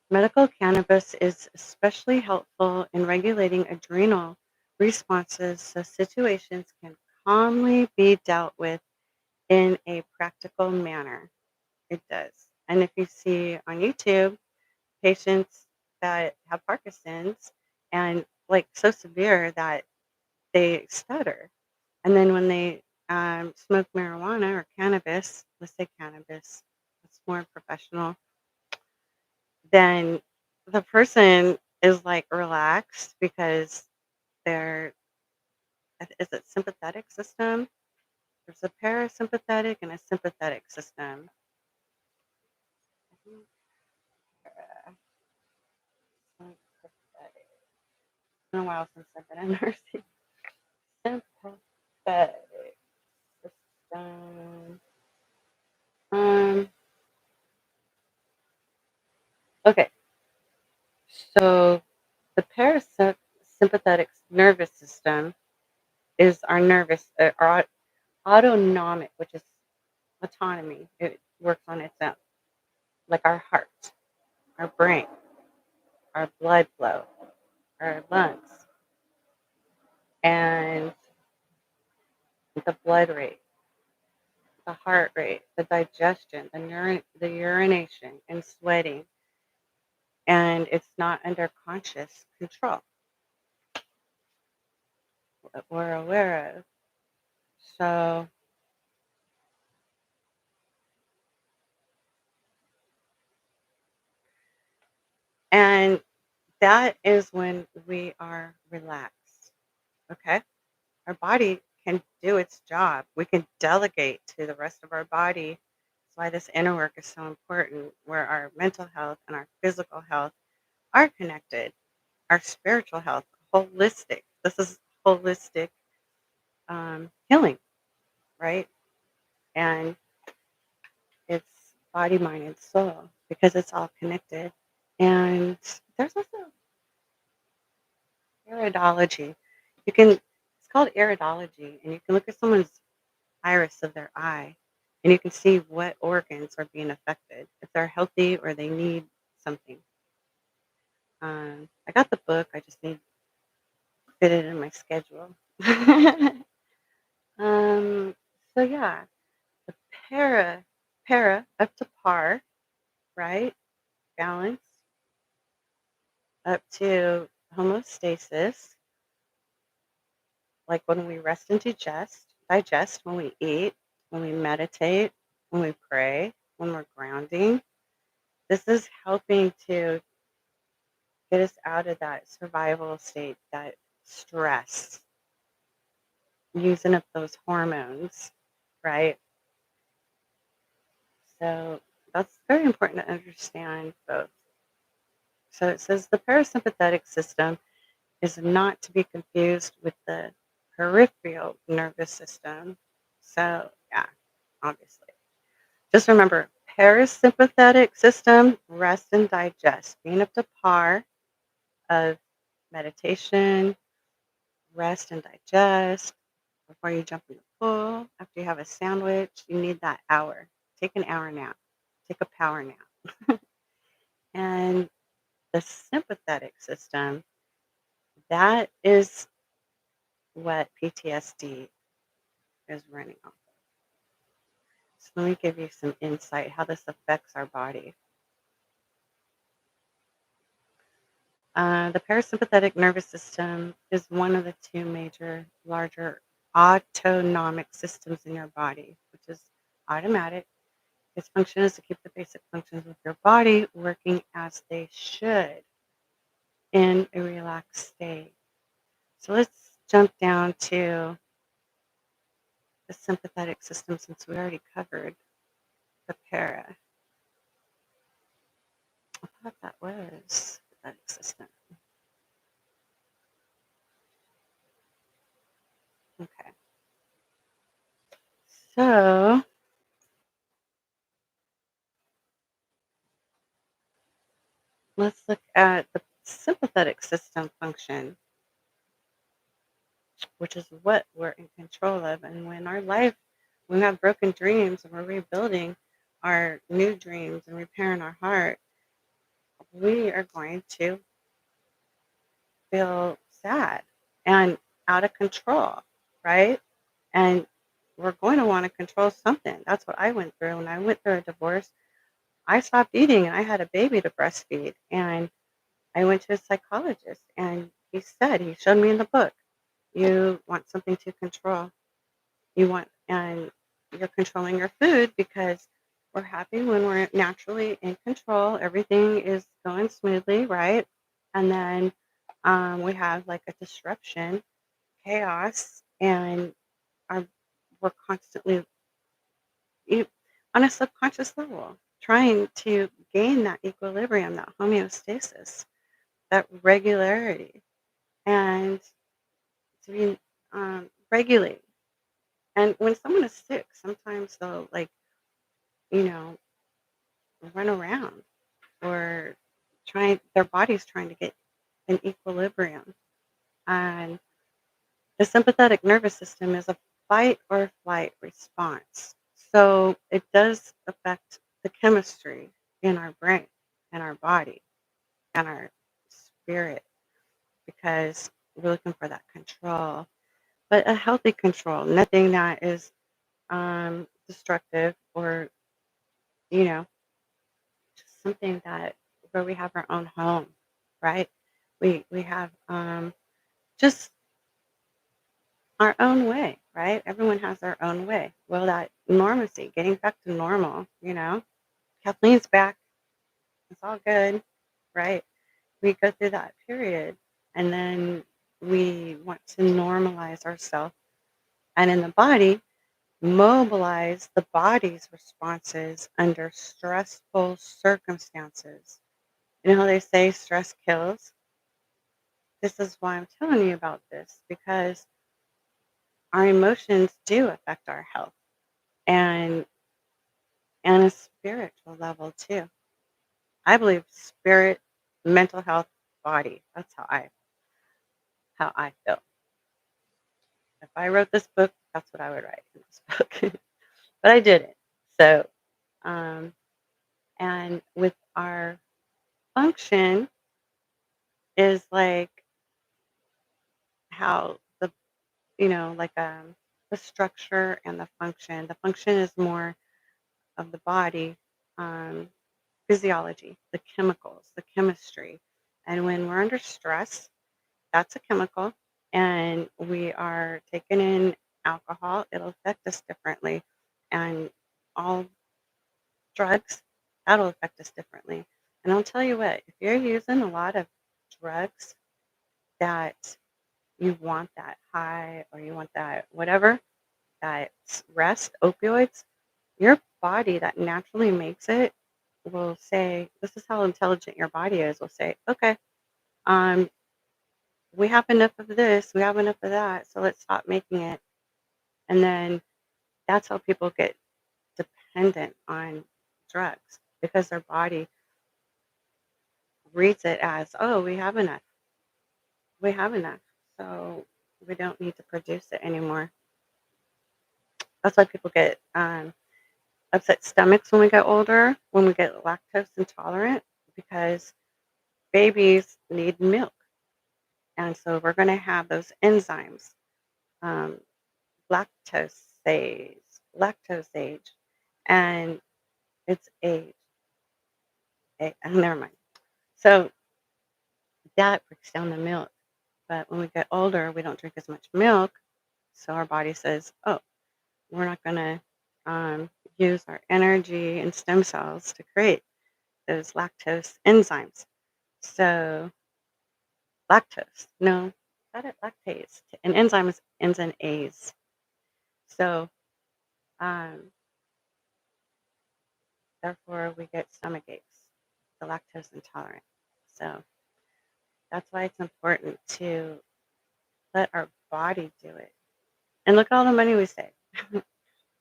medical cannabis is especially helpful in regulating adrenal responses so situations can calmly be dealt with in a practical manner. It does. And if you see on YouTube patients that have Parkinson's and like so severe that they stutter, and then when they smoke marijuana or cannabis, let's say cannabis, it's more professional, then the person is like relaxed because their is it sympathetic system? There's a parasympathetic and a sympathetic system. I think parasympathetic. It's been a while since I've been a nurse. Sympathetic system. Um, okay, so the parasympathetic nervous system is our our autonomic, which is autonomy. It works on its own, like our heart, our brain, our blood flow, our lungs, and the blood rate, the heart rate, the digestion, the urination, and sweating, and it's not under conscious control that we're aware of. So, and that is when we are relaxed. Okay. Our body can do its job. We can delegate to the rest of our body. That's why this inner work is so important, where our mental health and our physical health are connected. Our spiritual health, holistic. This is holistic healing, right? And it's body, mind, and soul because it's all connected. And there's also iridology. It's called iridology, and you can look at someone's iris of their eye, and you can see what organs are being affected, if they're healthy or they need something. I got the book. I just need to fit it in my schedule. um, so yeah, the para up to par, right? Balance up to homeostasis, like when we rest and digest when we eat, when we meditate, when we pray, when we're grounding. This is helping to get us out of that survival state, that stress, using up those hormones, right? So that's very important to understand both. So it says the parasympathetic system is not to be confused with the peripheral nervous system. So, yeah, obviously. Just remember parasympathetic system, rest and digest, being up to par of meditation, rest and digest before you jump in the pool. After you have a sandwich, you need that hour. Take an hour nap. Take a power nap. And the sympathetic system, that is what PTSD is running on. So let me give you some insight how this affects our body. The parasympathetic nervous system is one of the two major, larger autonomic systems in your body, which is automatic. Its function is to keep the basic functions of your body working as they should in a relaxed state. So let's jump down to the sympathetic system since we already covered the para. I thought that was sympathetic system. Okay. So let's look at the sympathetic system function, which is what we're in control of. And when our life, when we have broken dreams and we're rebuilding our new dreams and repairing our heart, we are going to feel sad and out of control, right? And we're going to want to control something. That's what I went through. When I went through a divorce, I stopped eating and I had a baby to breastfeed. And I went to a psychologist and he showed me in the book, you want something to control. And you're controlling your food because we're happy when we're naturally in control. Everything is going smoothly, right? And then we have like a disruption, chaos, and our, we're constantly e- on a subconscious level trying to gain that equilibrium, that homeostasis, that regularity, and to be regulate. And when someone is sick, sometimes they'll like, you know, run around or their body's trying to get an equilibrium. And the sympathetic nervous system is a fight or flight response. So it does affect the chemistry in our brain and our body and our spirit because we're looking for that control, but a healthy control, nothing that is destructive or, you know, just something that where we have our own home, right? We have just our own way, right? Everyone has their own way. Well, that normalcy, getting back to normal, Kathleen's back. It's all good, right? We go through that period and then we want to normalize ourselves. And in the body, mobilize the body's responses under stressful circumstances. You know how they say stress kills? This is why I'm telling you about this because our emotions do affect our health and a spiritual level too. I believe spirit, mental health, body. That's how I feel. If I wrote this book, that's what I would write in this book. But I didn't. So um and with our function is like how the structure and the function. The function is more of the body, um, physiology, the chemicals, the chemistry. And when we're under stress, that's a chemical, and we are taking in alcohol, it'll affect us differently. And all drugs, that'll affect us differently. And I'll tell you what, if you're using a lot of drugs that you want that high or you want that whatever, that rest, opioids, your body that naturally makes it will say, this is how intelligent your body is, will say, okay, um, we have enough of this, we have enough of that, so let's stop making it. And then that's how people get dependent on drugs because their body reads it as, oh, we have enough, so we don't need to produce it anymore. That's why people get upset stomachs when we get older, when we get lactose intolerant, because babies need milk. And so we're going to have those enzymes, um, lactose lactosage, and it's never mind. So that breaks down the milk. But when we get older, we don't drink as much milk. So our body says, oh, we're not going to use our energy and stem cells to create those lactose enzymes. So lactose, no, is that it? Lactase. An enzyme ends in A's. So um, therefore, we get stomach aches, the lactose intolerant. So that's why it's important to let our body do it. And look at all the money we save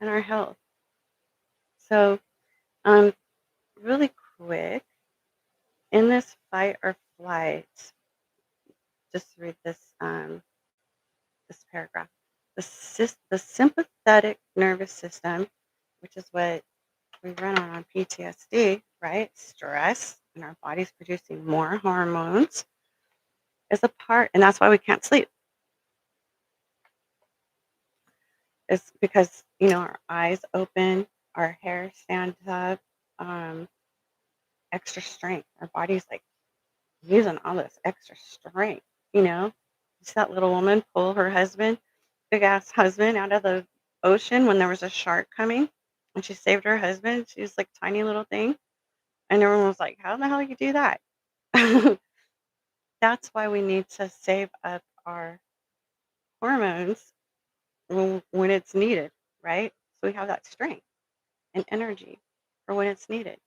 and our health. So, um, really quick, in this fight or flight, just read this paragraph. The sympathetic nervous system, which is what we run on PTSD, right? Stress, and our body's producing more hormones, is a part, and that's why we can't sleep. It's because, our eyes open, our hair stands up, um, extra strength. Our body's like using all this extra strength, you know? Just that little woman pull her husband, big ass husband, out of the ocean when there was a shark coming, and she saved her husband. She was like tiny little thing. And everyone was like, how the hell you do that? That's why we need to save up our hormones when it's needed, right? So we have that strength and energy for when it's needed.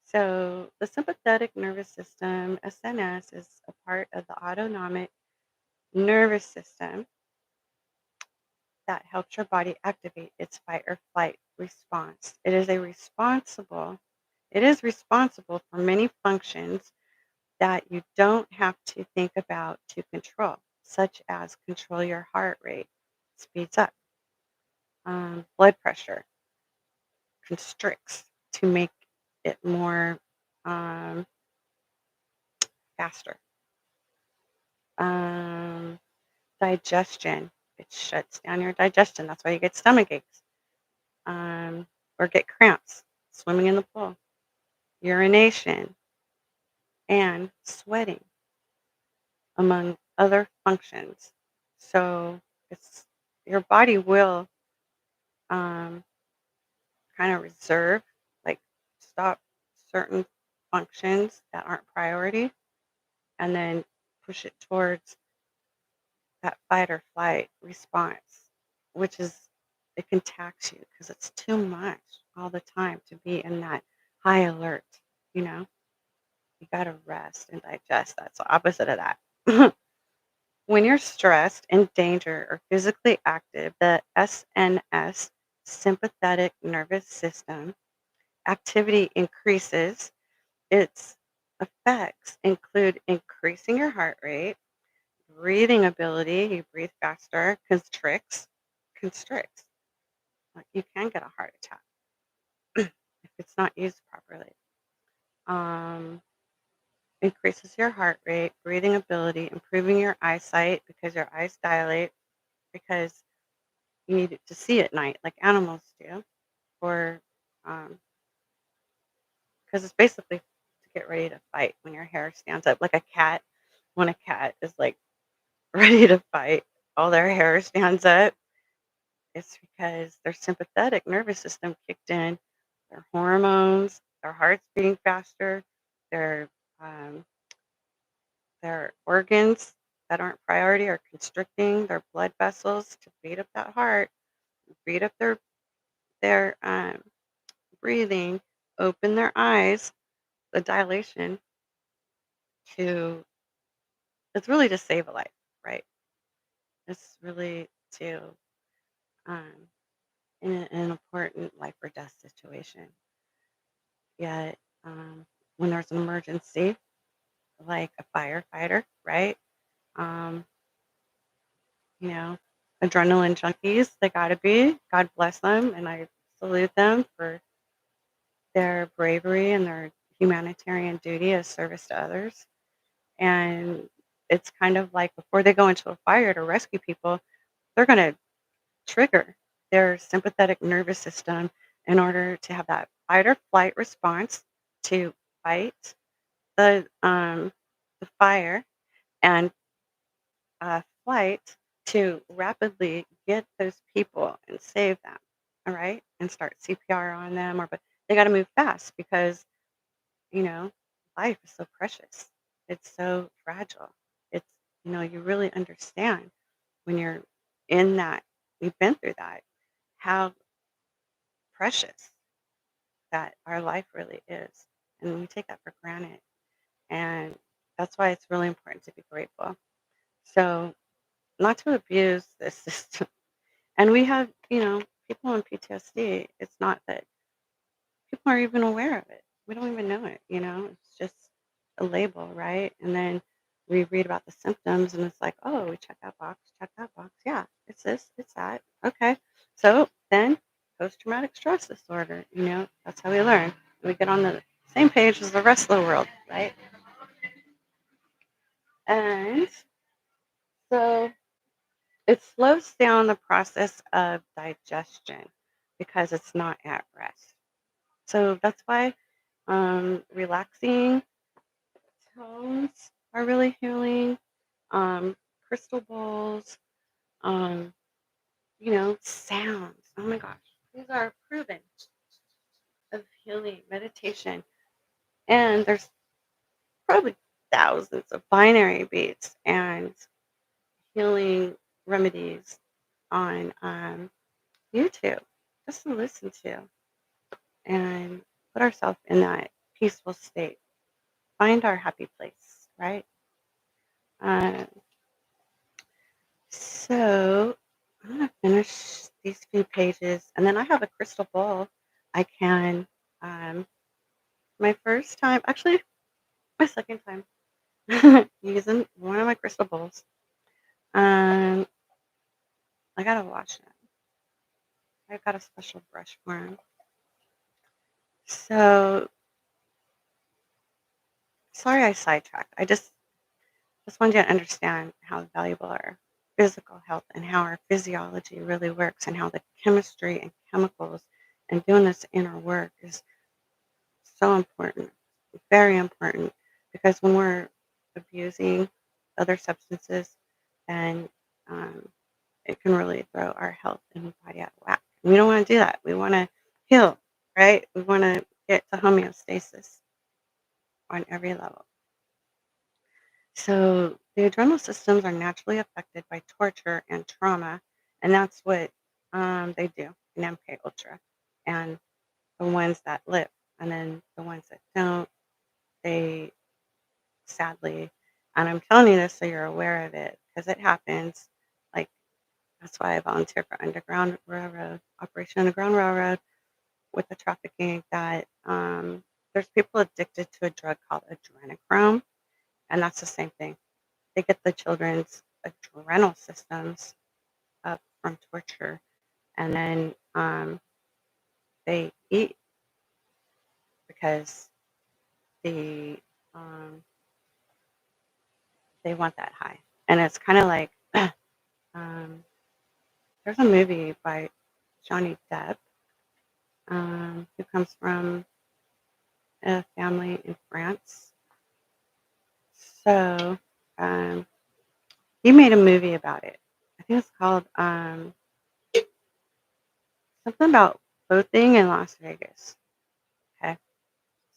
So the sympathetic nervous system, SNS, is a part of the autonomic nervous system that helps your body activate its fight or flight response. It is responsible for many functions that you don't have to think about to control, such as control your heart rate, speeds up, blood pressure constricts to make it more um, faster. Um, Digestion, it shuts down your digestion. That's why you get stomach aches, or get cramps swimming in the pool. Urination and sweating, among other functions. So it's your body will um, kind of reserve, like stop certain functions that aren't priority, and then push it towards that fight or flight response, which is, it can tax you because it's too much all the time to be in that high alert. You know, you got to rest and digest. That's the opposite of that. When you're stressed, in danger, or physically active, the SNS, sympathetic nervous system, activity increases. Its effects include increasing your heart rate, breathing ability, you breathe faster, constricts. Like you can get a heart attack if it's not used properly. Um, Increases your heart rate, breathing ability, improving your eyesight because your eyes dilate because you need it to see at night like animals do, or because it's basically to get ready to fight when your hair stands up like a cat. When a cat is like ready to fight, all their hair stands up. It's because their sympathetic nervous system kicked in, their hormones, their heart's beating faster, their um, their organs that aren't priority are constricting their blood vessels to beat up that heart, beat up their breathing, open their eyes, the dilation to it's really to save a life, right? It's really to um, in an important life or death situation. Yet, when there's an emergency, like a firefighter, right? Um, you know, adrenaline junkies, they gotta be. God bless them, and I salute them for their bravery and their humanitarian duty as service to others. And it's kind of like before they go into a fire to rescue people, they're gonna trigger their sympathetic nervous system in order to have that fight or flight response to fight the fire, and flight to rapidly get those people and save them, all right? And start CPR on them, or but they got to move fast because, you know, life is so precious. It's so fragile. It's, you really understand when you're in that, we've been through that, how precious that our life really is. And we take that for granted. And that's why it's really important to be grateful. So, not to abuse this system. And we have, people on PTSD, it's not that people aren't even aware of it. We don't even know it. It's just a label, right? And then we read about the symptoms and it's like, oh, we check that box, check that box. Yeah, it's this, it's that. Okay. So then post traumatic stress disorder, that's how we learn. We get on the same page as the rest of the world, right? And so it slows down the process of digestion because it's not at rest. So that's why relaxing tones are really healing. Crystal bowls, um, sounds. Oh my gosh, these are proven of healing meditation. And there's probably thousands of binary beats and healing remedies on YouTube just to listen to and put ourselves in that peaceful state. Find our happy place, right? Uh, so I'm gonna finish these few pages, and then I have a crystal ball. I can, um, my first time, actually, my second time using one of my crystal balls. Um, I gotta wash it. I've got a special brush for him. So sorry I sidetracked. I just wanted you to understand how valuable our physical health and how our physiology really works, and how the chemistry and chemicals and doing this inner work is so important, very important, because when we're abusing other substances, then um, it can really throw our health and body out of whack. We don't want to do that. We want to heal, right? We want to get to homeostasis on every level. So the adrenal systems are naturally affected by torture and trauma, and that's what they do in MK Ultra. And the ones that live, and then the ones that don't, they sadly, and I'm telling you this so you're aware of it because it happens. Like that's why I volunteer for Underground Railroad, Operation Underground Railroad, with the trafficking. That there's people addicted to a drug called adrenochrome, and that's the same thing. They get the children's adrenal systems up from torture, and then they eat because the um, they want that high. And it's kind of like um, there's a movie by Johnny Depp, who comes from a family in France. So um, he made a movie about it. I think it's called something about boating in Las Vegas. Okay.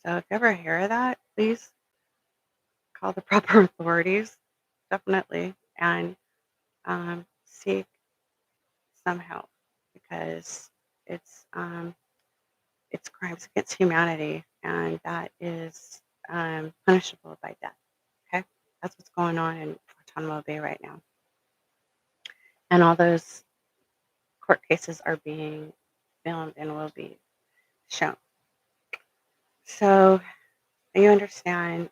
So if you ever hear of that, please call the proper authorities, definitely, and seek some help because it's it's crimes against humanity, and that is punishable by death. Okay, that's what's going on in Guantanamo Bay right now, and all those court cases are being filmed and will be shown. So you understand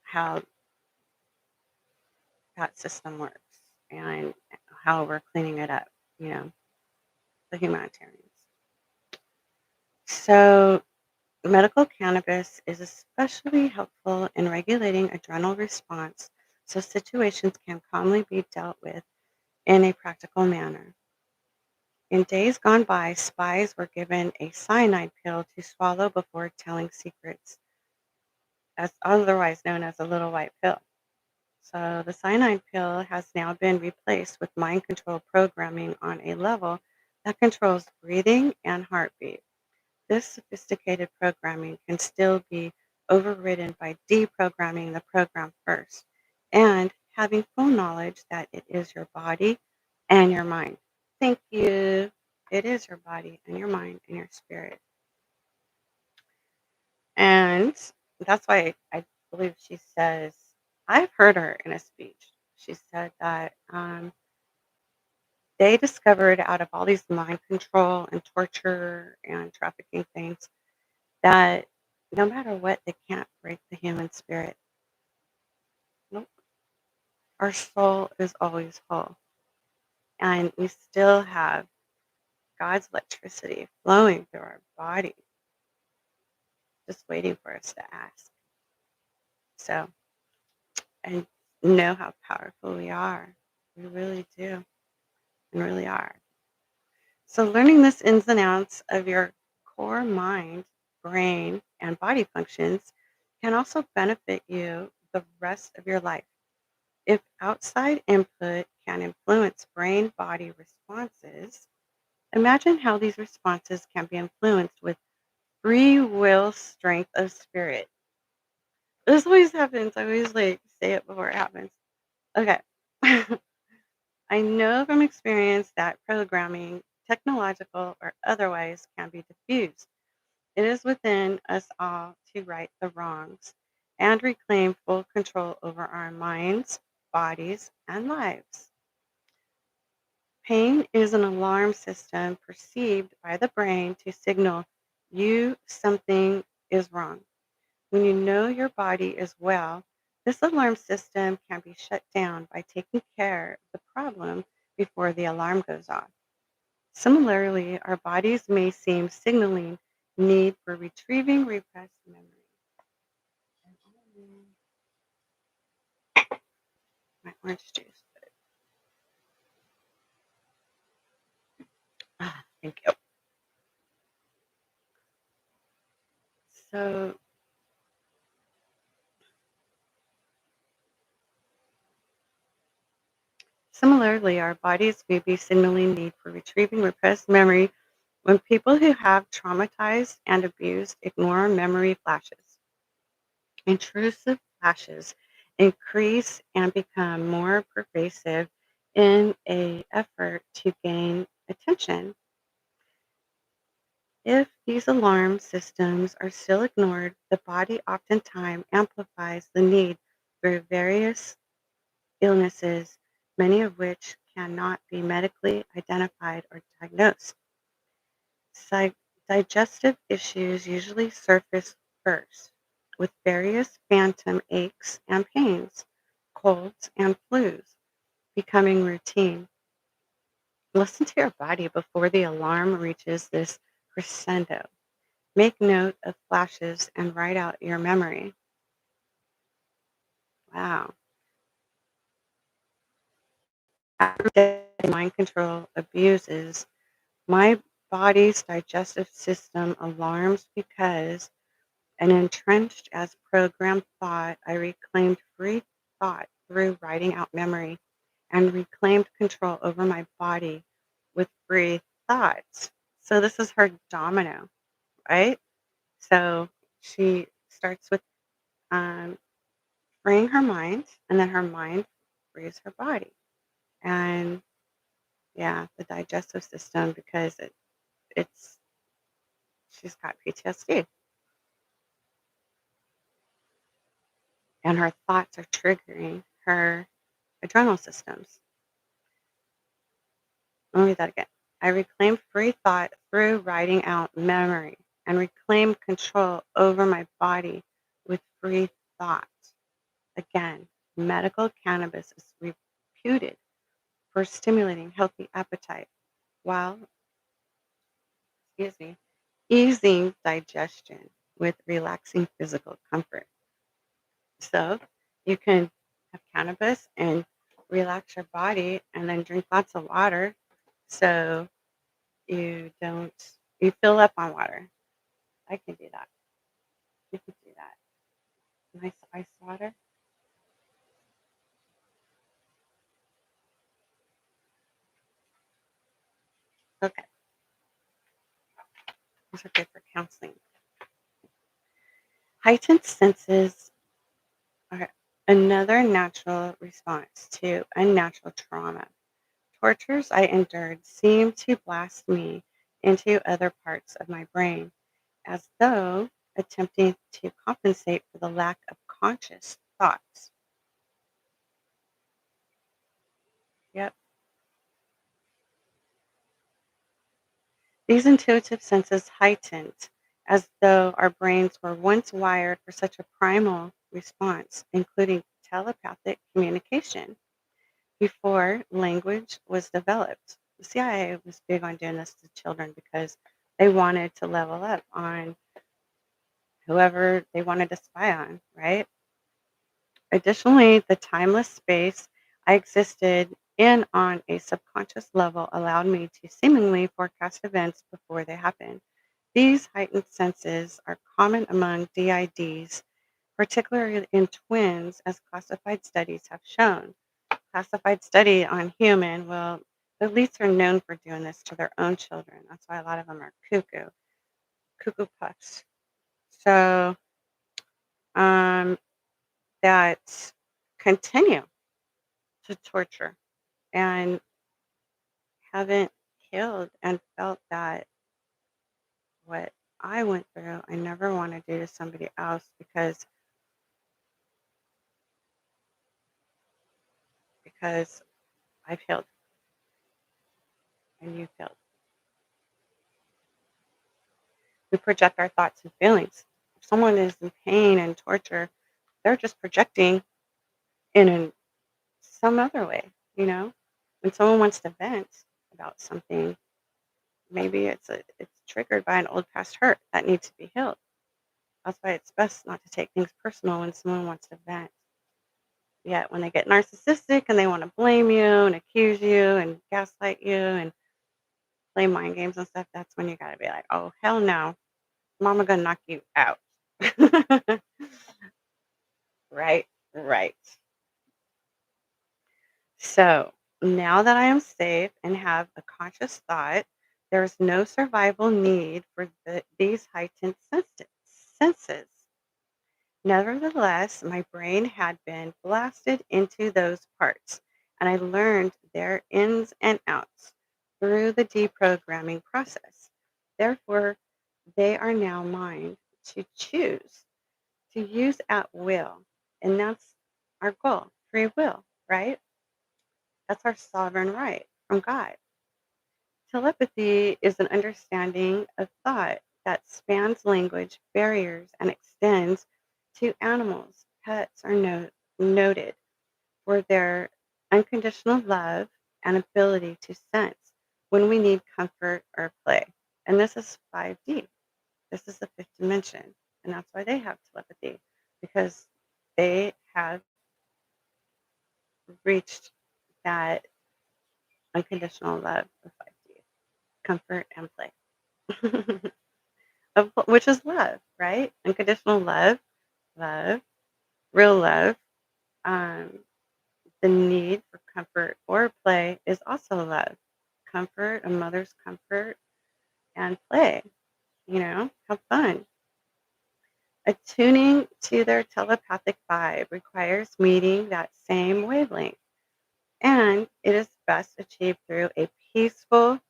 how that system works and how we're cleaning it up. You know, the humanitarians. So medical cannabis is especially helpful in regulating adrenal response so situations can calmly be dealt with in a practical manner. In days gone by, spies were given a cyanide pill to swallow before telling secrets, as otherwise known as a little white pill. So the cyanide pill has now been replaced with mind control programming on a level that controls breathing and heartbeat. This sophisticated programming can still be overridden by deprogramming the program first and having full knowledge that it is your body and your mind. Thank you. It is your body and your mind and your spirit. And that's why I believe she says, I've heard her in a speech. She said that they discovered out of all these mind control and torture and trafficking things that no matter what, they can't break the human spirit. Nope. Our soul is always whole. And we still have God's electricity flowing through our body, just waiting for us to ask. So, and know how powerful we are. We really do and really are. So, learning this ins and outs of your core mind, brain, and body functions can also benefit you the rest of your life. If outside input can influence brain body responses, imagine how these responses can be influenced with free will strength of spirit. This always happens. I always like say it before it happens. Okay. I know from experience that programming, technological or otherwise, can be diffused. It is within us all to right the wrongs and reclaim full control over our minds, bodies, and lives. Pain is an alarm system perceived by the brain to signal you something is wrong. When you know your body is well, this alarm system can be shut down by taking care of the problem before the alarm goes off. Similarly, our bodies may seem signaling need for retrieving repressed memory. My orange juice. Thank you. So, similarly, our bodies may be signaling need for retrieving repressed memory when people who have traumatized and abused ignore memory flashes. Intrusive flashes increase and become more pervasive in a effort to gain attention. If these alarm systems are still ignored, the body oftentimes amplifies the need through various illnesses, many of which cannot be medically identified or diagnosed. Psy- Digestive issues usually surface first, with various phantom aches and pains, colds and flus becoming routine. Listen to your body before the alarm reaches this crescendo. Make note of flashes and write out your memory. Wow. After mind control abuses, my body's digestive system alarms because and entrenched as programmed thought, I reclaimed free thought through writing out memory and reclaimed control over my body with free thoughts. So this is her domino, right? So she starts with um, freeing her mind, and then her mind frees her body. And yeah, the digestive system because it's she's got PTSD, and her thoughts are triggering her adrenal systems. Let me read that again. I reclaimed free thought through writing out memory and reclaimed control over my body with free thought. Again, medical cannabis is reputed for stimulating healthy appetite while, excuse me, easing digestion with relaxing physical comfort. So you can have cannabis and relax your body and then drink lots of water. So you don't, you fill up on water. I can do that. You can do that. Nice ice water. Okay, those are good for counseling. Heightened senses are another natural response to unnatural trauma. Tortures I endured seemed to blast me into other parts of my brain, as though attempting to compensate for the lack of conscious thoughts. Yep. These intuitive senses heightened as though our brains were once wired for such a primal response, including telepathic communication, before language was developed. The CIA was big on doing this to children because they wanted to level up on whoever they wanted to spy on, right? Additionally, the timeless space I existed in on a subconscious level allowed me to seemingly forecast events before they happened. These heightened senses are common among DIDs, particularly in twins, as classified studies have shown. Classified study on human, well, the elites are known for doing this to their own children. That's why a lot of them are cuckoo puffs. So um, that continue to torture and haven't healed and felt that what I went through, I never want to do to somebody else because I've healed and you failed. We project our thoughts and feelings. If someone is in pain and torture, they're just projecting in some other way, you know? When someone wants to vent about something, maybe it's triggered by an old past hurt that needs to be healed. That's why it's best not to take things personal when someone wants to vent. Yet when they get narcissistic and they want to blame you and accuse you and gaslight you and play mind games and stuff, that's when you gotta be like, oh hell no, mama gonna knock you out. Right, right. So now that I am safe and have a conscious thought, there is no survival need for these heightened senses. Nevertheless, my brain had been blasted into those parts, and I learned their ins and outs through the deprogramming process. Therefore, they are now mine to choose, to use at will. And that's our goal, free will, right? That's our sovereign right from God. Telepathy is an understanding of thought that spans language barriers and extends to animals. Pets are noted for their unconditional love and ability to sense when we need comfort or play. And this is 5D. This is the fifth dimension. And that's why they have telepathy, because they have reached that unconditional love of 5D, comfort and play. Which is love, right? Unconditional love, love, real love. Um, the need for comfort or play is also love. Comfort, a mother's comfort, and play. Have fun. Attuning to their telepathic vibe requires meeting that same wavelength, and it is best achieved through a peaceful,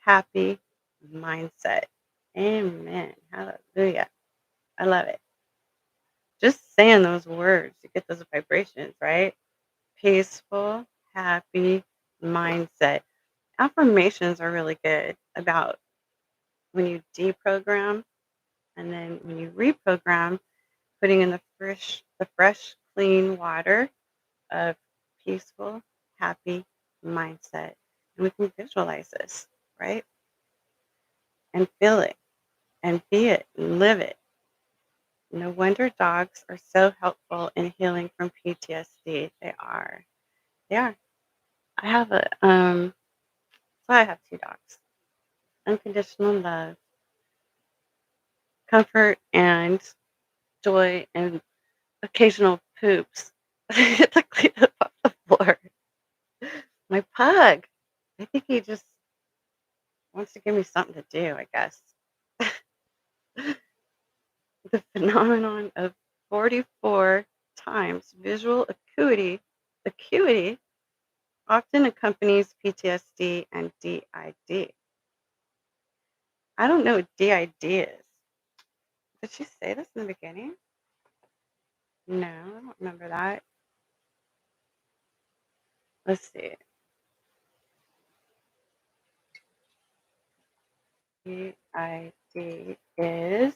happy mindset. Amen. Hallelujah. I love it. Just saying those words, you get those vibrations, right? Peaceful, happy mindset. Affirmations are really good about when you deprogram and then when you reprogram, putting in the fresh, clean water of peaceful, happy mindset. And we can visualize this, right? And feel it and be it and live it. No wonder dogs are so helpful in healing from PTSD. They are. They are. I have a so I have two dogs. unconditional love, comfort, and joy, and occasional poops to clean up off the floor. My pug, I think he just wants to give me something to do, I guess. The phenomenon of 44 times visual acuity often accompanies PTSD and DID. I don't know what DID is. Did she say this in the beginning? No, I don't remember that. Let's see. DID is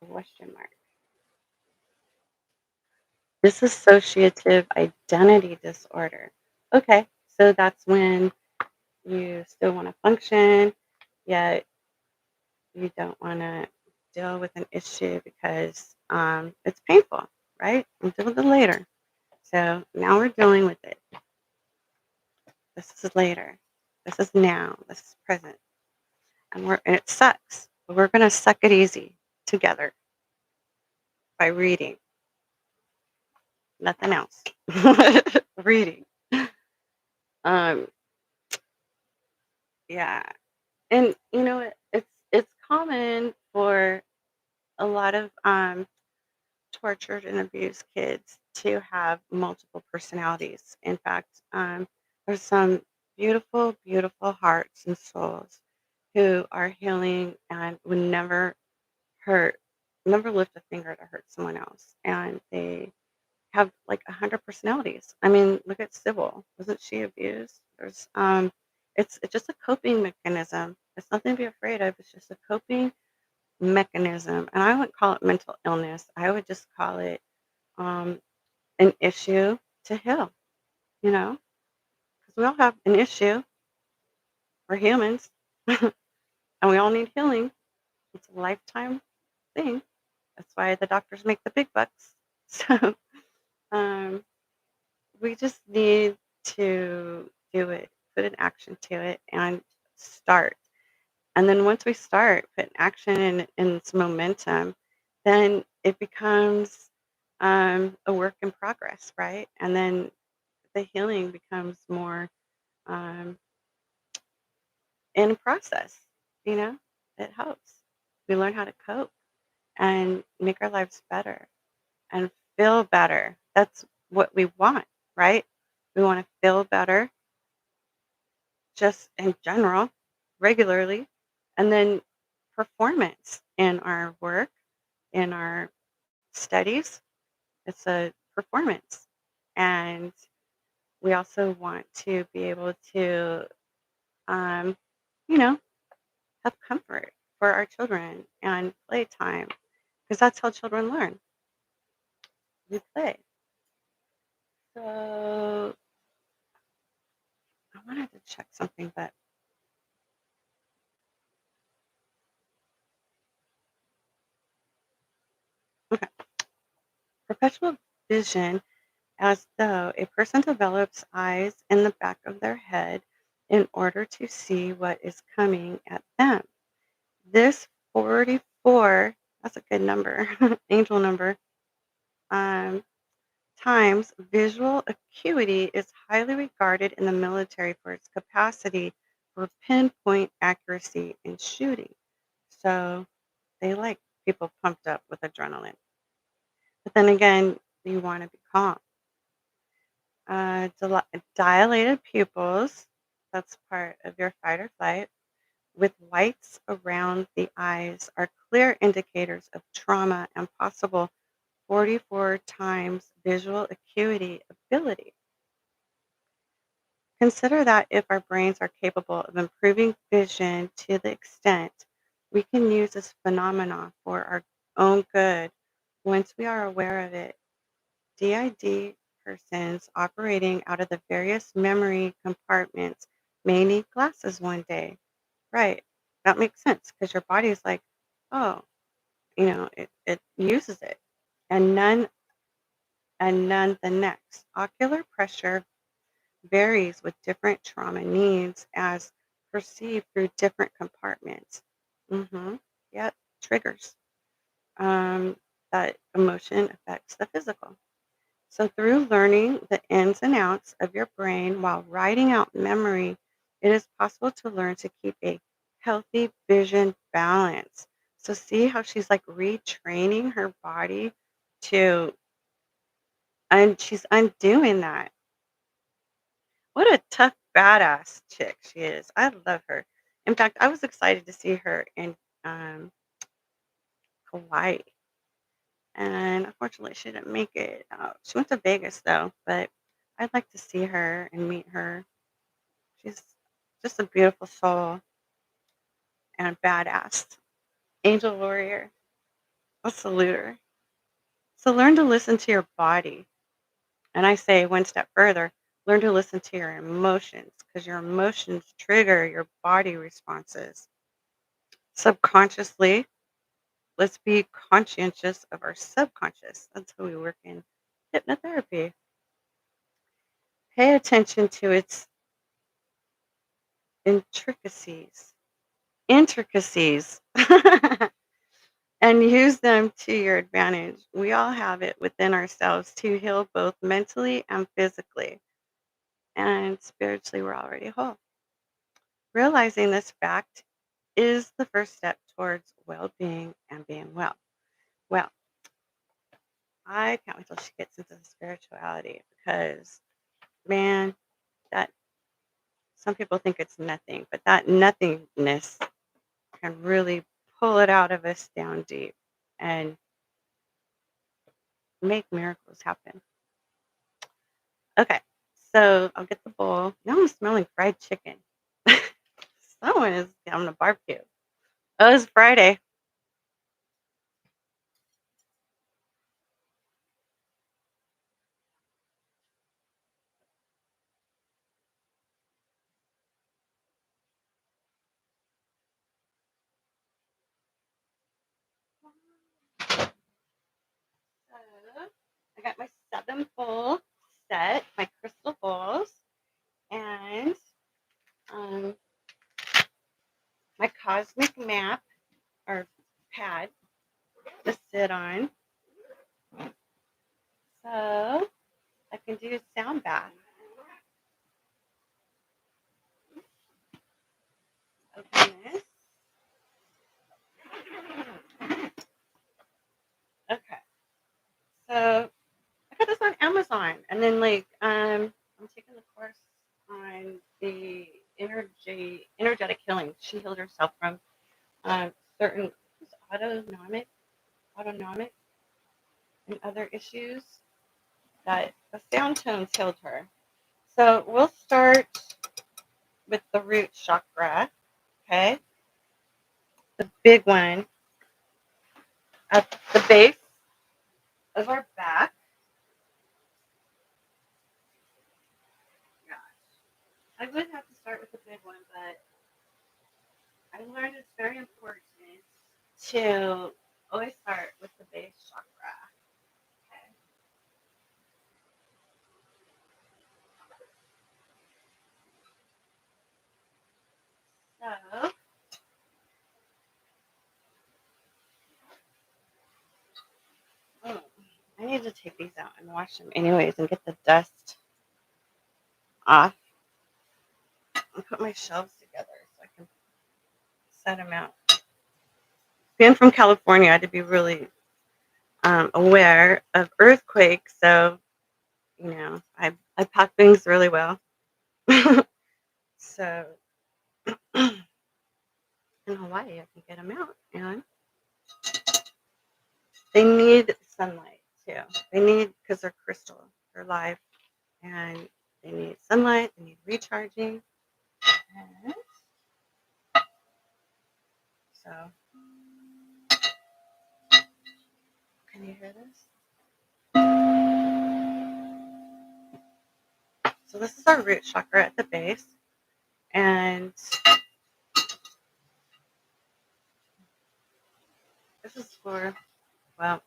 question mark. Dissociative identity disorder. Okay, so that's when you still want to function, yet you don't want to deal with an issue because it's painful, right? We'll deal with it later. So now we're dealing with it. This is later. This is now. This is present. And it sucks. But we're gonna suck it easy together by reading. Nothing else. Reading. Um, yeah. And you know it's common for a lot of tortured and abused kids to have multiple personalities. In fact, there's some beautiful, beautiful hearts and souls who are healing and would never hurt, never lift a finger to hurt someone else. And they have like 100 personalities. I mean, look at Sybil. Wasn't she abused? It's just a coping mechanism. It's nothing to be afraid of. It's just a coping mechanism. And I wouldn't call it mental illness. I would just call it um, an issue to heal, you know, because we all have an issue. We're humans and we all need healing. It's a lifetime thing. That's why the doctors make the big bucks. So um, we just need to do it, put an action to it, and start. And then once we start, put action in its momentum, then it becomes a work in progress, right? And then the healing becomes more um, in process. You know, it helps. We learn how to cope and make our lives better and feel better. That's what we want, right? We want to feel better just in general, regularly, and then performance in our work, in our studies. It's a performance. And we also want to be able to, um, you know, have comfort for our children and playtime because that's how children learn. We play. So I wanted to check something, but okay. Perpetual vision, as though a person develops eyes in the back of their head in order to see what is coming at them. This 44, that's a good number, angel number, um, times visual acuity is highly regarded in the military for its capacity for pinpoint accuracy in shooting. So they like people pumped up with adrenaline. But then again, you want to be calm. Dilated pupils, that's part of your fight or flight, with whites around the eyes are clear indicators of trauma and possible 44 times visual acuity ability. Consider that if our brains are capable of improving vision to the extent we can use this phenomena for our own good once we are aware of it. DID persons operating out of the various memory compartments may need glasses one day. Right. That makes sense because your body is like, oh, it uses it. And none the next. Ocular pressure varies with different trauma needs as perceived through different compartments. Yep, triggers. Um, that emotion affects the physical. So, through learning the ins and outs of your brain while writing out memory, it is possible to learn to keep a healthy vision balance. So, see how she's like retraining her body to, and she's undoing that. What a tough, badass chick she is. I love her. In fact, I was excited to see her in um, Hawaii. And unfortunately, she didn't make it out. She went to Vegas though, but I'd like to see her and meet her. She's just a beautiful soul and badass. Angel warrior. I salute her. So learn to listen to your body. And I say one step further, learn to listen to your emotions because your emotions trigger your body responses. Subconsciously, let's be conscientious of our subconscious. That's how we work in hypnotherapy. Pay attention to its intricacies. Intricacies. And use them to your advantage. We all have it within ourselves to heal both mentally and physically. And spiritually, we're already whole. Realizing this fact is the first step towards well being and being well. Well, I can't wait till she gets into the spirituality because, man, that some people think it's nothing, but that nothingness can really pull it out of us down deep and make miracles happen. Okay, so I'll get the bowl. Now I'm smelling fried chicken. Someone is having a barbecue. Oh, it's Friday. So I got my 7 bowl set, my crystal bowls, and um, my cosmic map or pad to sit on. So I can do a sound bath. Open this. Okay. So I got this on Amazon, and then I'm taking the course on the energetic healing. She healed herself from certain autonomic and other issues that the sound tones healed her. So we'll start with the root chakra, okay? The big one at the base of our back. Yeah, I would have to start with the big one, but I learned it's very important to always start with the base chakra. Okay. So mm, I need to take these out and wash them anyways and get the dust off and put my shelves together so I can set them out. Being from California, I had to be really aware of earthquakes, so I pack things really well. So in Hawaii, I can get them out, and they need sunlight too. They need because they're crystal, they're live, and they need sunlight. They need recharging. And so, can you hear this? So this is our root chakra at the base, and this is for my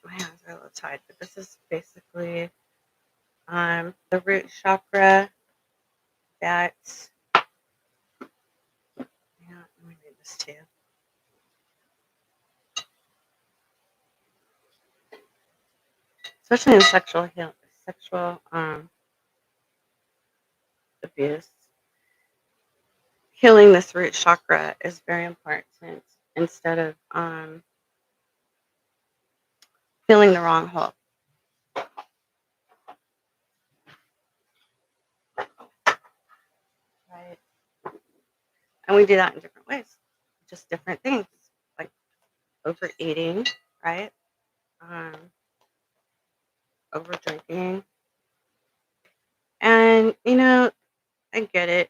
hands are a little tied, but this is basically the root chakra that this too. Especially in sexual abuse. Healing this root chakra is very important instead of filling the wrong hole. Right. And we do that in different ways, just different things, like overeating, right? Um, over drinking. And, I get it.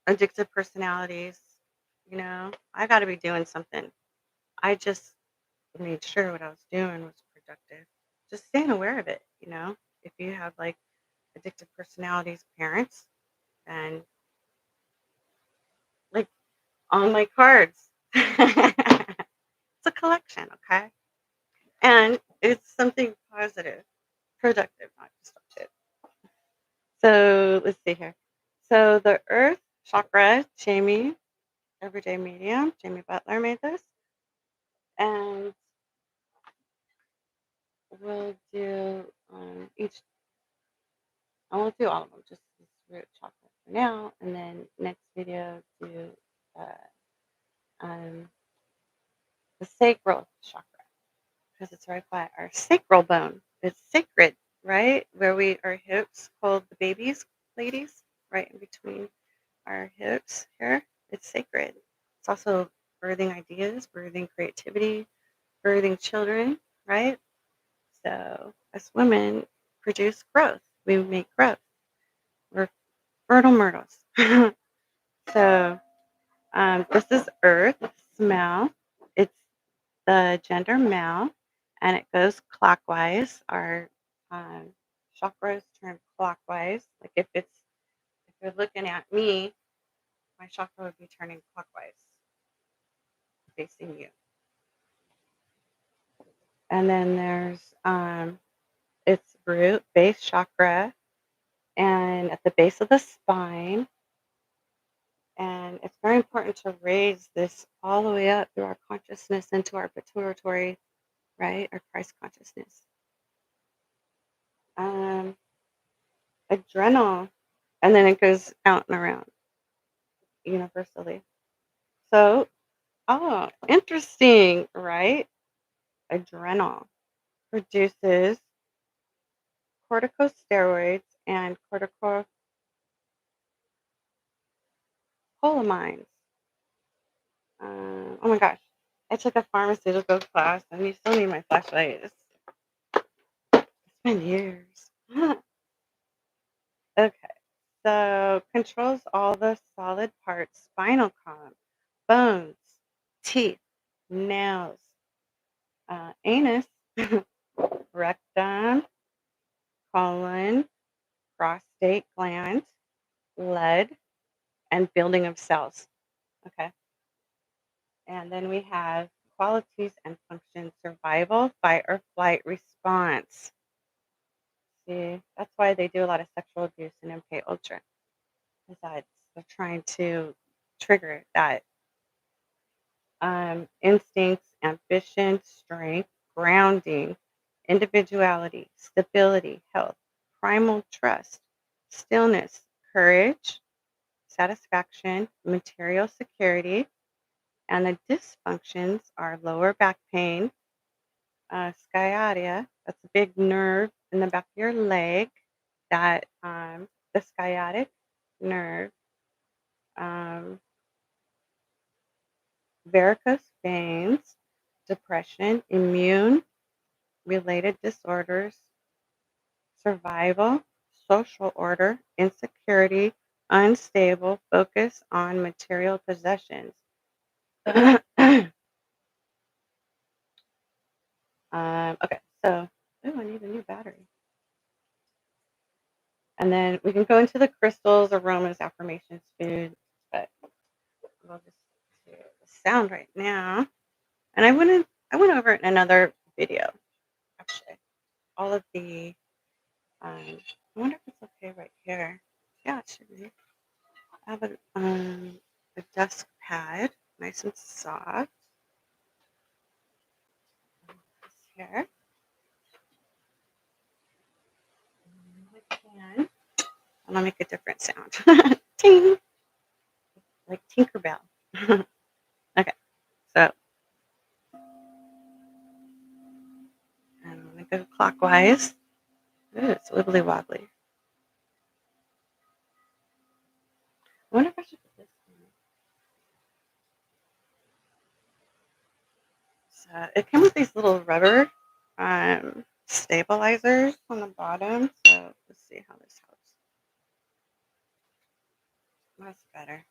Addictive personalities, I got to be doing something. I just made sure what I was doing was productive. Just staying aware of it, If you have like addictive personalities, parents, and like on my cards, it's a collection, okay? And it's something positive, productive, not destructive. So let's see here. So the Earth chakra, Jamie, everyday medium, Jamie Butler made this, and we'll do each. I won't do all of them, just this root chakra for now, and then next video do uh, um, the sacral chakra because it's right by our sacral bone. It's sacred, right? Where our hips hold the babies, ladies, right in between our hips here. It's sacred. It's also birthing ideas, birthing creativity, birthing children, right? So as women produce growth. We make growth. We're fertile myrtles. So this is Earth smell. It's the gender male, and it goes clockwise. Our chakras turn clockwise. Like if you're looking at me, my chakra would be turning clockwise, facing you. And then there's its root, base chakra, and at the base of the spine. And it's very important to raise this all the way up through our consciousness into our pituitary, right? Our Christ consciousness. Adrenal, and then it goes out and around universally. So, interesting, right? Adrenal produces corticosteroids and corticocholamines. Oh my gosh, I took a pharmaceutical class, and you still need my flashlight. It's been years. Okay, so controls all the solid parts: spinal column, bones, teeth, nails, anus, rectum, colon, prostate gland, lead, and building of cells. Okay. And then we have qualities and functions: survival, fight or flight response. See, that's why they do a lot of sexual abuse in MK Ultra. Besides, they're trying to trigger that instincts, ambition, strength, grounding, individuality, stability, health, primal trust, stillness, courage, satisfaction, material security. And the dysfunctions are lower back pain, sciatica, that's a big nerve in the back of your leg, that the sciatic nerve, um, varicose veins, depression, immune related disorders, survival, social order, insecurity, unstable, focus on material possessions. Okay, so I need a new battery. And then we can go into the crystals, aromas, affirmations, food, but we'll just do the sound right now. And I went over it in another video, actually. All of the I wonder if it's okay right here. Yeah, it should be. I have a desk pad nice and soft. Here. And I'm gonna make a different sound. Ting, like Tinkerbell. Okay, so I'm gonna go clockwise. Ooh, it's wibbly wobbly. I wonder if I should put this on. So it came with these little rubber stabilizers on the bottom. So let's see how this helps. That's better.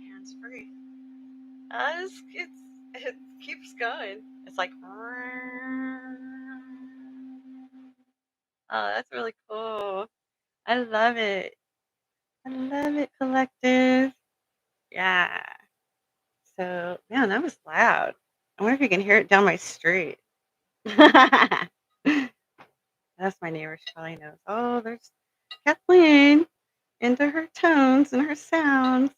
Hands free. It keeps going. It's like, oh, that's really cool. I love it. I love it, collective. Yeah. So, man, that was loud. I wonder if you can hear it down my street. That's my neighbor. She probably knows. Oh, there's Kathleen into her tones and her sounds.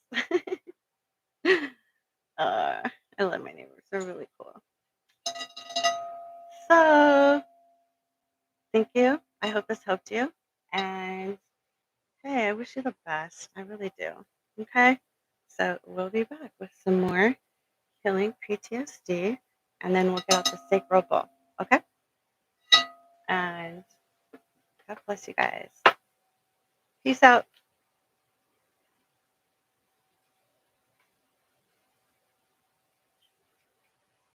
I love my neighbors. They're really cool. So, thank you. I hope this helped you. And hey, I wish you the best. I really do. Okay. So, we'll be back with some more healing PTSD, and then we'll get out the sacral bowl. Okay. And God bless you guys. Peace out.